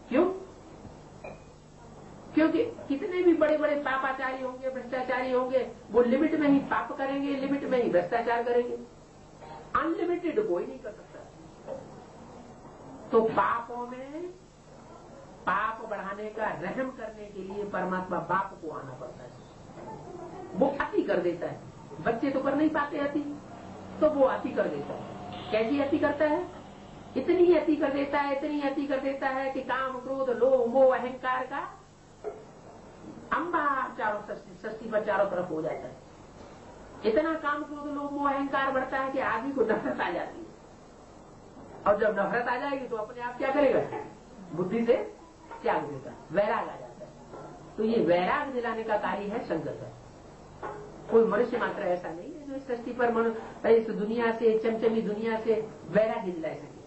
Speaker 1: क्यों? क्योंकि कितने भी बड़े बड़े पापाचारी होंगे, भ्रष्टाचारी होंगे, वो लिमिट में ही पाप करेंगे, लिमिट में ही भ्रष्टाचार करेंगे। अनलिमिटेड कोई नहीं कर सकता। तो पापों में पाप बढ़ाने का रहम करने के लिए परमात्मा बाप को आना पड़ता है। वो अति कर देता है। बच्चे तो कर नहीं पाते अति, तो वो अति कर देता है। कैसी अति करता है? इतनी अति कर देता है, इतनी अति कर देता है कि काम, क्रोध, लोभ, मोह, अहंकार का अंबार चारों सृष्टि पर चारों तरफ हो जाता है। इतना काम, क्रोध, लोभ, मोह, अहंकार बढ़ता है कि आदमी को नफरत आ जाती है। और जब नफरत आ जाएगी तो अपने आप क्या करेगा? बुद्धि से त्याग देगा, वैराग आ जाता है। तो ये वैराग दिलाने का कार्य है शंकर का। कोई मनुष्य मात्र ऐसा नहीं है जो इस सृष्टि पर इस दुनिया से, चमचमी दुनिया से वैराग्य दिला सके।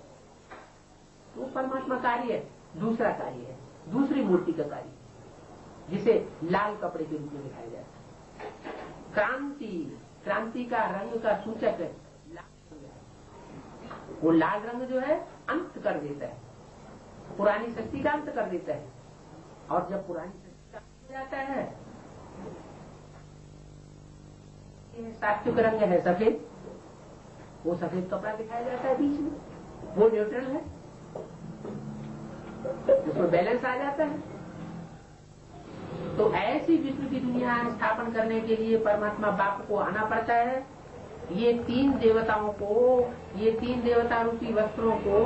Speaker 1: तो परमात्मा कार्य है, दूसरा कार्य है, दूसरी मूर्ति का कार्य, जिसे लाल कपड़े के रूप में दिखाया जाता है। क्रांति, क्रांति का रंग का सूचक है लाल रंग। वो लाल रंग जो है अंत कर देता है, पुरानी सृष्टि का अंत कर देता है। और जब पुरानी सृष्टि का अंत हो जाता है, सात्विक रंग है सफेद, वो सफेद कपड़ा दिखाया जाता है बीच में, वो न्यूट्रल है, उसमें बैलेंस आ जाता है। तो ऐसी विष्णु की दुनिया स्थापन करने के लिए परमात्मा बाप को आना पड़ता है। ये तीन देवताओं को, ये तीन देवता रूपी वस्त्रों को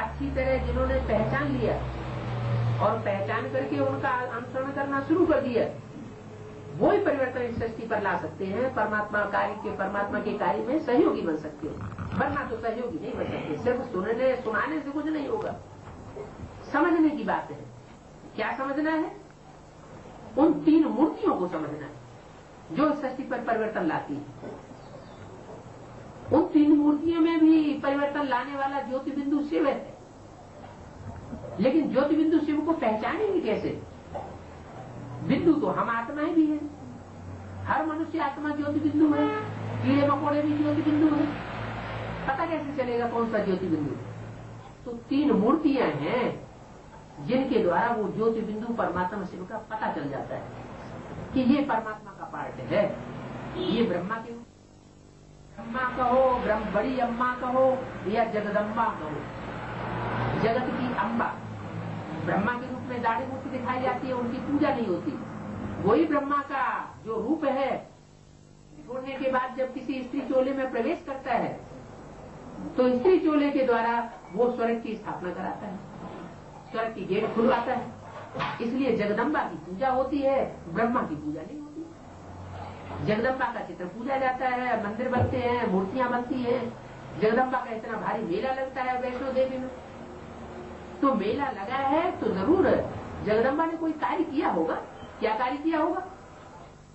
Speaker 1: अच्छी तरह जिन्होंने पहचान लिया और पहचान करके उनका अनुसरण करना शुरू कर दिया, वो ही परिवर्तन इस सृष्टि पर ला सकते हैं। परमात्मा के कार्य में सहयोगी बन सकते हैं, वरना तो सहयोगी नहीं बन सकते। सिर्फ सुनाने से कुछ नहीं होगा। समझने की बात है। क्या समझना है? उन तीन मूर्तियों को समझना है जो सृष्टि पर परिवर्तन लाती है। उन तीन मूर्तियों में भी परिवर्तन लाने वाला ज्योति बिंदु शिव है। लेकिन ज्योति बिंदु शिव को पहचानेंगे कैसे? बिंदु तो हम आत्माएं भी हैं। हर मनुष्य आत्मा ज्योति बिंदु है, कीड़े मकोड़े भी ज्योति बिंदु है। पता कैसे चलेगा कौन सा ज्योति बिंदु? तो 3 मूर्तियां हैं जिनके द्वारा वो ज्योति बिंदु परमात्मा शिव का पता चल जाता है कि ये परमात्मा का पार्ट है। ये ब्रह्मा के ब्रह्मा कहो, बड़ी अम्मा कहो या जगदम्बा कहो, जगत की अम्बा ब्रह्मा के रूप में दाढ़ी मूर्ति दिखाई जाती है, उनकी पूजा नहीं होती। वही ब्रह्मा का जो रूप है छोड़ने के बाद जब किसी स्त्री चोले में प्रवेश करता है तो स्त्री चोले के द्वारा वो स्वर्ग की स्थापना कराता है, स्वर्ग की गेट खुलवाता है। इसलिए जगदम्बा की पूजा होती है, ब्रह्मा की पूजा नहीं होती। जगदम्बा का चित्र पूजा जाता है, मंदिर बनते हैं, मूर्तियां बनती हैं। जगदम्बा का इतना भारी मेला लगता है वैष्णो देवी में। तो मेला लगा है तो जरूर जगदम्बा ने कोई कार्य किया होगा। क्या कार्य किया होगा?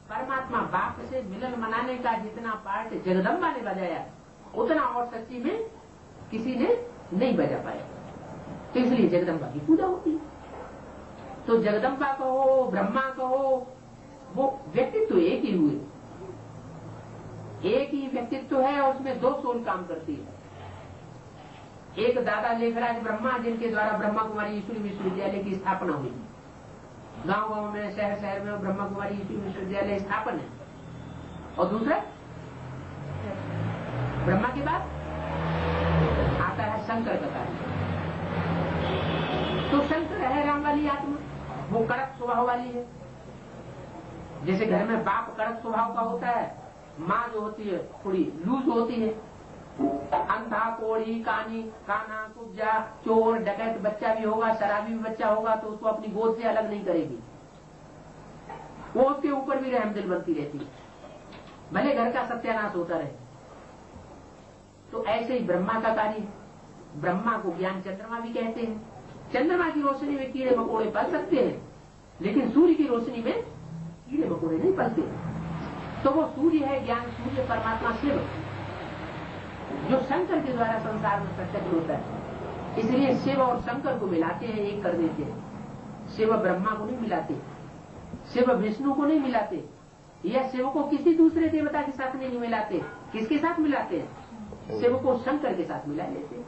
Speaker 1: परमात्मा बाप से मिलन मनाने का जितना पार्ट जगदम्बा ने बजाया उतना और सच्ची में किसी ने नहीं बजा पाया। तो इसलिए जगदम्बा की पूजा होती है। तो जगदम्बा कहो, ब्रह्मा कहो, वो व्यक्तित्व एक ही हुए, एक ही व्यक्तित्व है और उसमें 2 सोल काम करती है। एक दादा लेखराज ब्रह्मा जिनके द्वारा ब्रह्मा कुमारी ईश्वरी विश्वविद्यालय की स्थापना हुई, गांव-गांव में, शहर-शहर में ब्रह्मा कुमारी ईश्वरी विश्वविद्यालय स्थापन है। और दूसरा ब्रह्मा के बाद आता है शंकर का कार्य। तो शंकर है राम वाली आत्मा, वो कड़क स्वभाव वाली है। जैसे घर में बाप कड़क स्वभाव का होता है, माँ जो होती है थोड़ी लूज होती है। अंधा, कोढ़ी, काना, कुब्जा, चोर, डकैत बच्चा भी होगा, शराबी भी बच्चा होगा तो उसको अपनी गोद से अलग नहीं करेगी, वो उसके ऊपर भी रहमदिल बनती रहती है, भले घर का सत्यानाश होता रहे। तो ऐसे ही ब्रह्मा का कार्य है। ब्रह्मा को ज्ञान चंद्रमा भी कहते हैं। चंद्रमा की रोशनी में कीड़े मकोड़े पल सकते हैं, लेकिन सूर्य की रोशनी में कीड़े मकोड़े नहीं पलते। तो वो सूर्य है, ज्ञान सूर्य परमात्मा शिव, जो शंकर के द्वारा संसार में प्रत्यक्ष होता है। इसलिए शिव और शंकर को मिलाते हैं, एक कर देते हैं। शिव ब्रह्मा को नहीं मिलाते, शिव विष्णु को नहीं मिलाते, या शिव को किसी दूसरे देवता के साथ नहीं मिलाते। किसके साथ मिलाते हैं? शिव को शंकर के साथ मिला लेते हैं,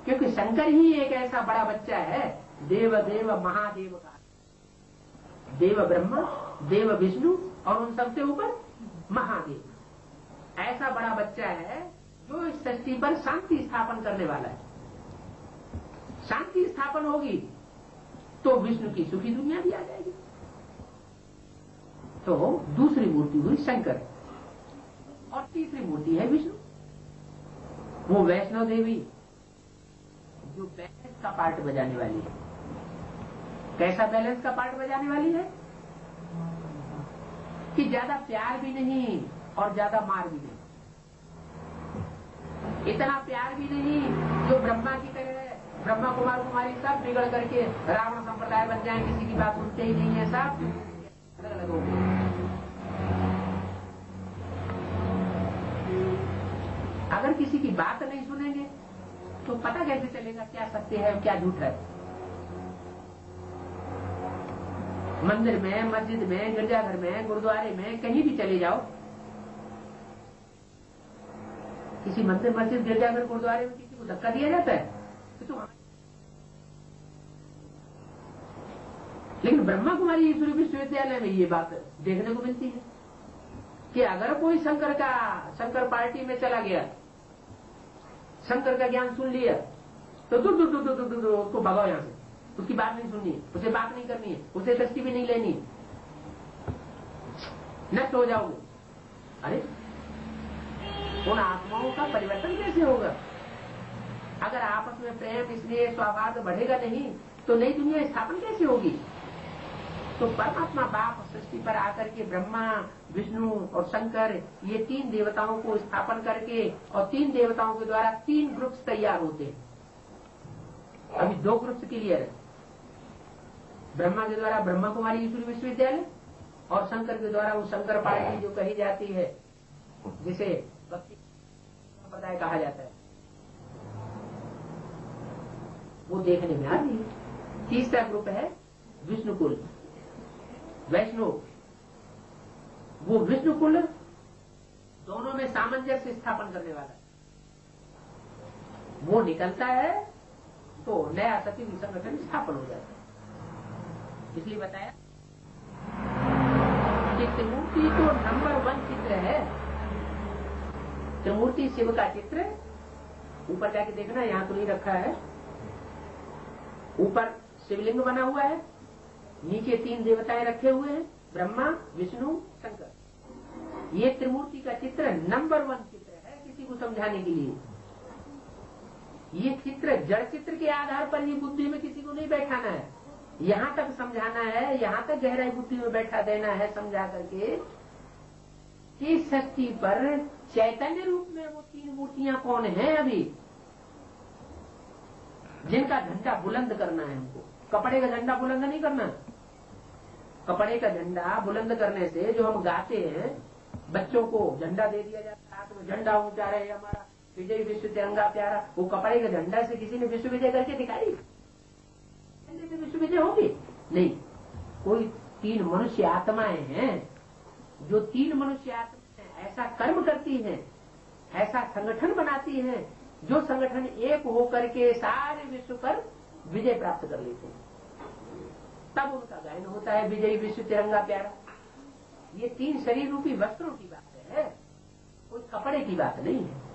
Speaker 1: क्योंकि शंकर ही एक ऐसा बड़ा बच्चा है, देव देव महादेव का। देव ब्रह्मा, देव विष्णु और उन सबसे ऊपर महादेव, ऐसा बड़ा बच्चा है जो इस सृष्टि पर शांति स्थापन करने वाला है। शांति स्थापन होगी तो विष्णु की सुखी दुनिया भी आ जाएगी। तो दूसरी मूर्ति हुई शंकर और तीसरी मूर्ति है विष्णु, वो वैष्णो देवी, जो बैलेंस का पार्ट बजाने वाली है। कैसा बैलेंस का पार्ट बजाने वाली है? कि ज्यादा प्यार भी नहीं और ज्यादा मार भी नहीं, इतना प्यार भी नहीं जो ब्रह्मा की तरह ब्रह्मा कुमार कुमारी सब बिगड़ करके रावण संप्रदाय बन जाए, किसी की बात सुनते ही नहीं है, सब अलग अलग हो गए। अगर किसी की बात नहीं सुनेंगे तो पता कैसे चलेगा क्या सत्य है और क्या झूठ है? मंदिर में, मस्जिद में, गिरजाघर में, गुरुद्वारे में, कहीं भी चले जाओ, किसी मंदिर, मस्जिद, गिरजाघर, गुरुद्वारे में किसी को धक्का दिया जाता है तो लेकिन ब्रह्मा कुमारी ईश्वरी विश्वविद्यालय में ये बात देखने को मिलती है कि अगर कोई शंकर पार्टी में चला गया, शंकर का ज्ञान सुन लिया तो उसको भगाओ यहां से, उसकी बात नहीं सुननी है, उसे बात नहीं करनी है, उसे दृष्टि भी नहीं लेनी, नष्ट हो जाओगे। अरे उन आत्माओं का परिवर्तन कैसे होगा? अगर आपस में प्रेम, स्नेह, सौहार्द बढ़ेगा नहीं तो नई दुनिया स्थापन कैसे होगी? तो परमात्मा बाप सृष्टि पर आकर के ब्रह्मा, विष्णु और शंकर, ये 3 देवताओं को स्थापन करके और 3 देवताओं के द्वारा 3 ग्रुप्स तैयार होते हैं। अभी 2 ग्रुप्स क्लियर है, ब्रह्मा के द्वारा ब्रह्मा कुमारी ईश्वरी विश्वविद्यालय और शंकर के द्वारा वो शंकर पार्टी जो कही जाती है, जिसे भक्ति संप्रदाय कहा जाता है, वो देखने में आ रही है। तीसरा ग्रुप है विष्णुकुल, वैष्णव, वो विष्णु कुल दोनों में सामंजस्य स्थापन करने वाला है। वो निकलता है तो नया सतयुगी संगठन स्थापन हो जाता है। इसलिए बताया कि त्रिमूर्ति तो नंबर 1 चित्र है। त्रिमूर्ति शिव का चित्र, ऊपर जाके देखना, यहां तो नहीं रखा है। ऊपर शिवलिंग बना हुआ है, नीचे 3 देवताएं रखे हुए हैं, ब्रह्मा, विष्णु, शंकर। ये त्रिमूर्ति का चित्र नंबर 1 चित्र है किसी को समझाने के लिए। ये चित्र जड़ चित्र के आधार पर ही बुद्धि में किसी को नहीं बैठाना है, यहां तक समझाना है, यहां तक गहराई बुद्धि में बैठा देना है, समझा करके कि सृष्टि पर चैतन्य रूप में वो 3 मूर्तियां कौन है अभी, जिनका झंडा बुलंद करना है हमको। कपड़े का झंडा बुलंद नहीं करना। कपड़े का झंडा बुलंद करने से जो हम गाते हैं, बच्चों को झंडा दे दिया जाता है, हाथ में झंडा ऊंचा रहे हमारा विजय विश्व तिरंगा प्यारा, वो कपड़े का झंडा से किसी ने विश्व विजय करके दिखाई? विश्व विजय होगी नहीं। कोई 3 मनुष्य आत्माएं हैं, जो 3 मनुष्य आत्माएं ऐसा कर्म करती हैं, ऐसा संगठन बनाती हैं, जो संगठन एक होकर के सारे विश्व पर विजय प्राप्त कर लेते हैं। तब उनका गायन होता है विजय विश्व तिरंगा प्यारा। ये 3 शरीर रूपी वस्त्रों की बात है, कोई कपड़े की बात नहीं है।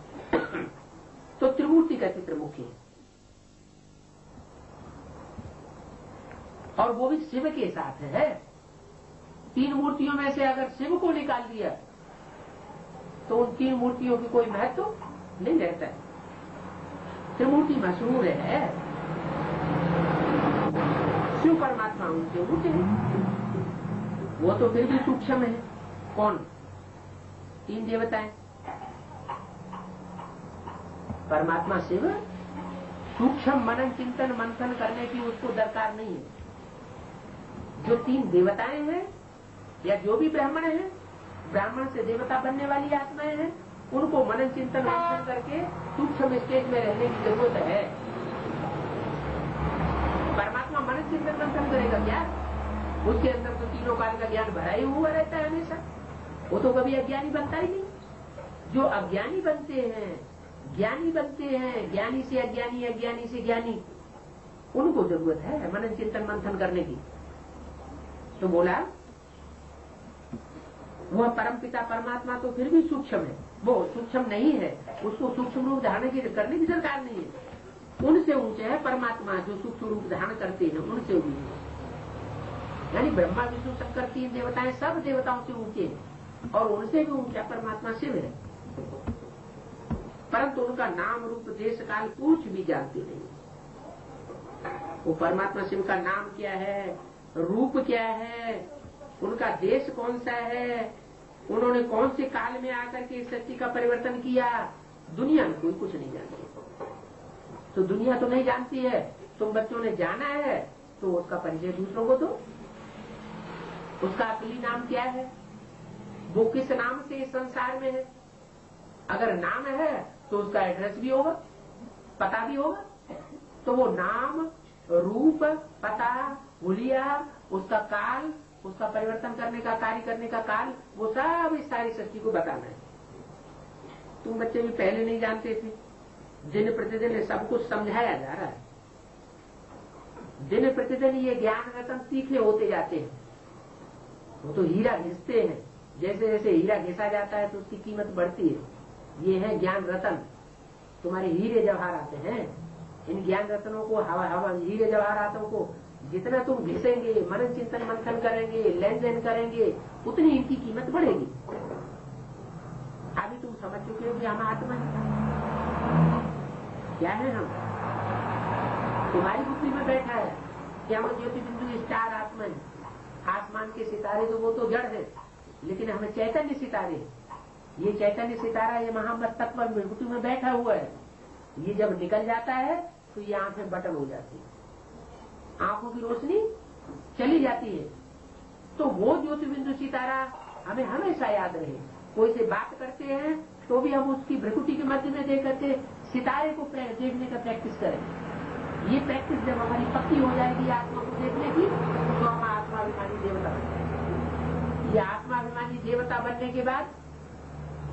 Speaker 1: तो त्रिमूर्ति का चित्र मुख्य है, और वो भी शिव के साथ है। 3 मूर्तियों में से अगर शिव को निकाल दिया तो उन 3 मूर्तियों की कोई महत्व नहीं रहता है। त्रिमूर्ति मशहूर है, शिव परमात्मा उनसे ऊंचे हैं, वो तो फिर भी सूक्ष्म है। कौन? 3 देवताएं। परमात्मा शिव सूक्ष्म मनन चिंतन मंथन करने की उसको दरकार नहीं है। जो 3 देवताएं हैं या जो भी ब्राह्मण हैं, ब्राह्मण से देवता बनने वाली आत्माएं हैं, उनको मनन चिंतन मंथन करके सूक्ष्म स्टेज में रहने की जरूरत है। परमात्मा मनन चिंतन मंथन करेगा क्या? उसके अंदर तो तीनों काल का ज्ञान भरा ही हुआ रहता है हमेशा, वो तो कभी अज्ञानी बनता ही नहीं। जो अज्ञानी बनते हैं, ज्ञानी बनते हैं, ज्ञानी से अज्ञानी, अज्ञानी से ज्ञानी, उनको जरूरत है मनन चिंतन मंथन करने की। तो बोला वह परमपिता परमात्मा तो फिर भी सूक्ष्म है, वो सूक्ष्म नहीं है, उसको सूक्ष्म रूप धारण करने की दरकार नहीं है। उनसे ऊंचे है परमात्मा, जो सूक्ष्म रूप धारण करते हैं, उनसे ऊंचे। यानी ब्रह्मा विष्णु शंकर 3 देवताएं सब देवताओं से ऊंचे हैं, और उनसे भी ऊंचा परमात्मा शिव है। परंतु उनका नाम रूप देश काल कुछ भी जानते नहीं। वो परमात्मा शिव का नाम क्या है, रूप क्या है, उनका देश कौन सा है, उन्होंने कौन से काल में आकर के इस सृष्टि का परिवर्तन किया, दुनिया में कोई कुछ नहीं जानती। तो दुनिया तो नहीं जानती है, तुम बच्चों ने जाना है तो उसका परिचय दूसरों को दो। उसका असली नाम क्या है, वो किस नाम से इस संसार में है। अगर नाम है तो उसका एड्रेस भी होगा, पता भी होगा। तो वो नाम, रूप, पता, हुलिया, उसका काल, उसका परिवर्तन करने का, कार्य करने का काल, वो सब इस सारी सृष्टि को बताना है। तुम बच्चे भी पहले नहीं जानते थे, दिन प्रतिदिन सब कुछ समझाया जा रहा है। दिन प्रतिदिन ये ज्ञान रतन तीखे होते जाते हैं। वो तो हीरा घिसते हैं, जैसे जैसे हीरा घिसा जाता है तो उसकी कीमत बढ़ती है। ये है ज्ञान रतन, तुम्हारे हीरे जवाहरात हैं। इन ज्ञान रत्नों को, हवा हीरे जवाहरातों को जितना तुम घिसेंगे, मनन चिंतन मंथन करेंगे, लेन देन करेंगे, उतनी इनकी कीमत बढ़ेगी। अभी तुम समझ चुके हो कि हम आत्मा है। क्या है हम? तुम्हारी बुद्धि में बैठा है कि हम ज्योति बिंदु स्टार आत्मा है। आसमान के सितारे तो वो तो जड़ है, लेकिन हमें चैतन्य सितारे, ये चैतन्य सितारा, ये महामत तत्व बुद्धि में बैठा हुआ है। ये जब निकल जाता है तो ये आंखें बटन हो जाती है, आंखों की रोशनी चली जाती है। तो वो ज्योति बिंदु सितारा हमें हमेशा याद रहे। कोई से बात करते हैं तो भी हम उसकी भ्रकुटी के मध्य में देख करके सितारे को देखने का प्रैक्टिस करें। ये प्रैक्टिस जब हमारी पक्की हो जाएगी आत्मा को देखने की, तो हम आत्माभिमानी देवता बन जाएंगे। ये आत्माभिमानी देवता बनने के बाद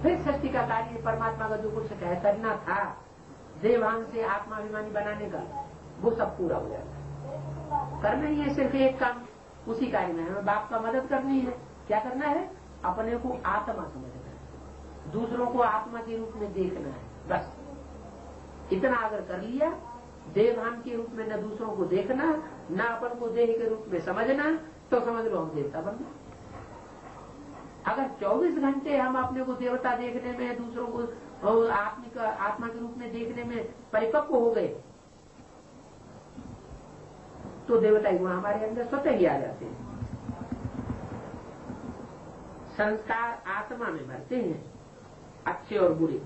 Speaker 1: फिर सृष्टि का कार्य परमात्मा का जो कुछ करना था देवांग से आत्माभिमानी बनाने का, वो सब पूरा हो जाता है। करना ही है सिर्फ एक काम, उसी कार्य में हमें बाप का मदद करनी है। क्या करना है? अपने को आत्मा समझना है, दूसरों को आत्मा के रूप में देखना है। बस इतना अगर कर लिया, देवभान के रूप में न दूसरों को देखना न अपन को देह के रूप में समझना, तो समझ लो हम देवता बन गए। अगर 24 घंटे हम अपने को देवता देखने में, दूसरों को आत्मा के रूप में देखने में परिपक्व हो गए, तो देवताई गुण हमारे अंदर स्वतः ही आ जाते हैं। संस्कार आत्मा में भरते हैं, अच्छे और बुरे।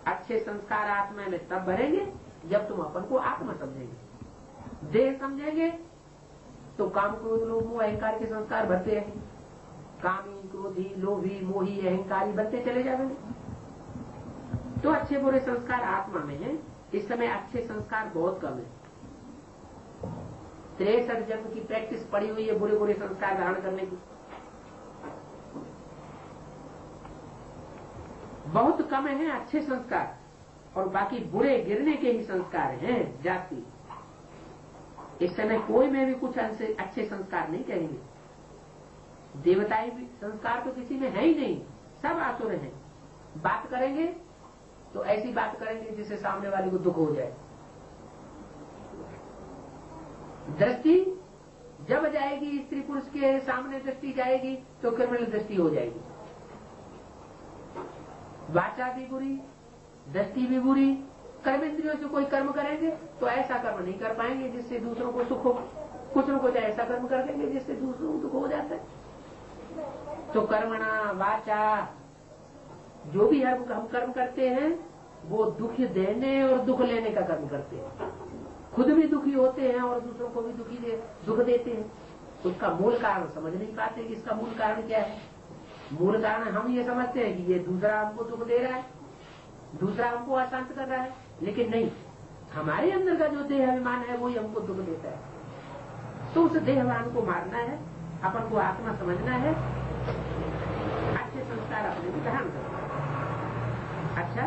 Speaker 1: अच्छे संस्कार आत्मा में तब भरेंगे जब तुम अपन को आत्मा समझेंगे। देह समझेंगे तो काम क्रोध लोभ मोह अहंकार के संस्कार भरते रहेंगे। कामी क्रोधी लोभी मोही अहंकारी बनते चले जाएंगे। तो अच्छे बुरे संस्कार आत्मा में है। इस समय अच्छे संस्कार बहुत कम है। 63 जन्म की प्रैक्टिस पड़ी हुई है बुरे बुरे संस्कार धारण करने की। बहुत कम है अच्छे संस्कार, और बाकी बुरे गिरने के ही संस्कार हैं जाति। इस समय कोई में भी कुछ अच्छे संस्कार नहीं करेंगे। देवताई भी संस्कार तो किसी में है ही नहीं, सब आसुर हैं। बात करेंगे तो ऐसी बात करेंगे जिससे सामने वाले को दुख हो जाए। दृष्टि जब जाएगी, स्त्री पुरुष के सामने दृष्टि जाएगी तो क्रिमिनल दृष्टि हो जाएगी। वाचा भी बुरी, दृष्टि भी बुरी। कर्मेंद्रियों से कोई कर्म करेंगे तो ऐसा कर्म नहीं कर पाएंगे जिससे दूसरों को सुख हो। कुछ न कुछ ऐसा कर्म कर देंगे जिससे दूसरों को दुख हो जाता है। तो कर्मणा वाचा जो भी हम कर्म करते हैं वो दुख देने और दुख लेने का कर्म करते हैं। खुद भी दुखी होते हैं और दूसरों को भी दुख देते हैं। उसका मूल कारण समझ नहीं पाते कि इसका मूल कारण क्या है। मूल कारण हम ये समझते हैं कि ये दूसरा हमको दुख दे रहा है, दूसरा हमको अशांत कर रहा है, लेकिन नहीं, हमारे अंदर का जो देह अभिमान है वही हमको दुख देता है। तो उस देह अभिमान को मारना है, अपन को आत्मा समझना है, अच्छे संस्कार अपने को धारण करना है। अच्छा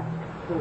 Speaker 1: हो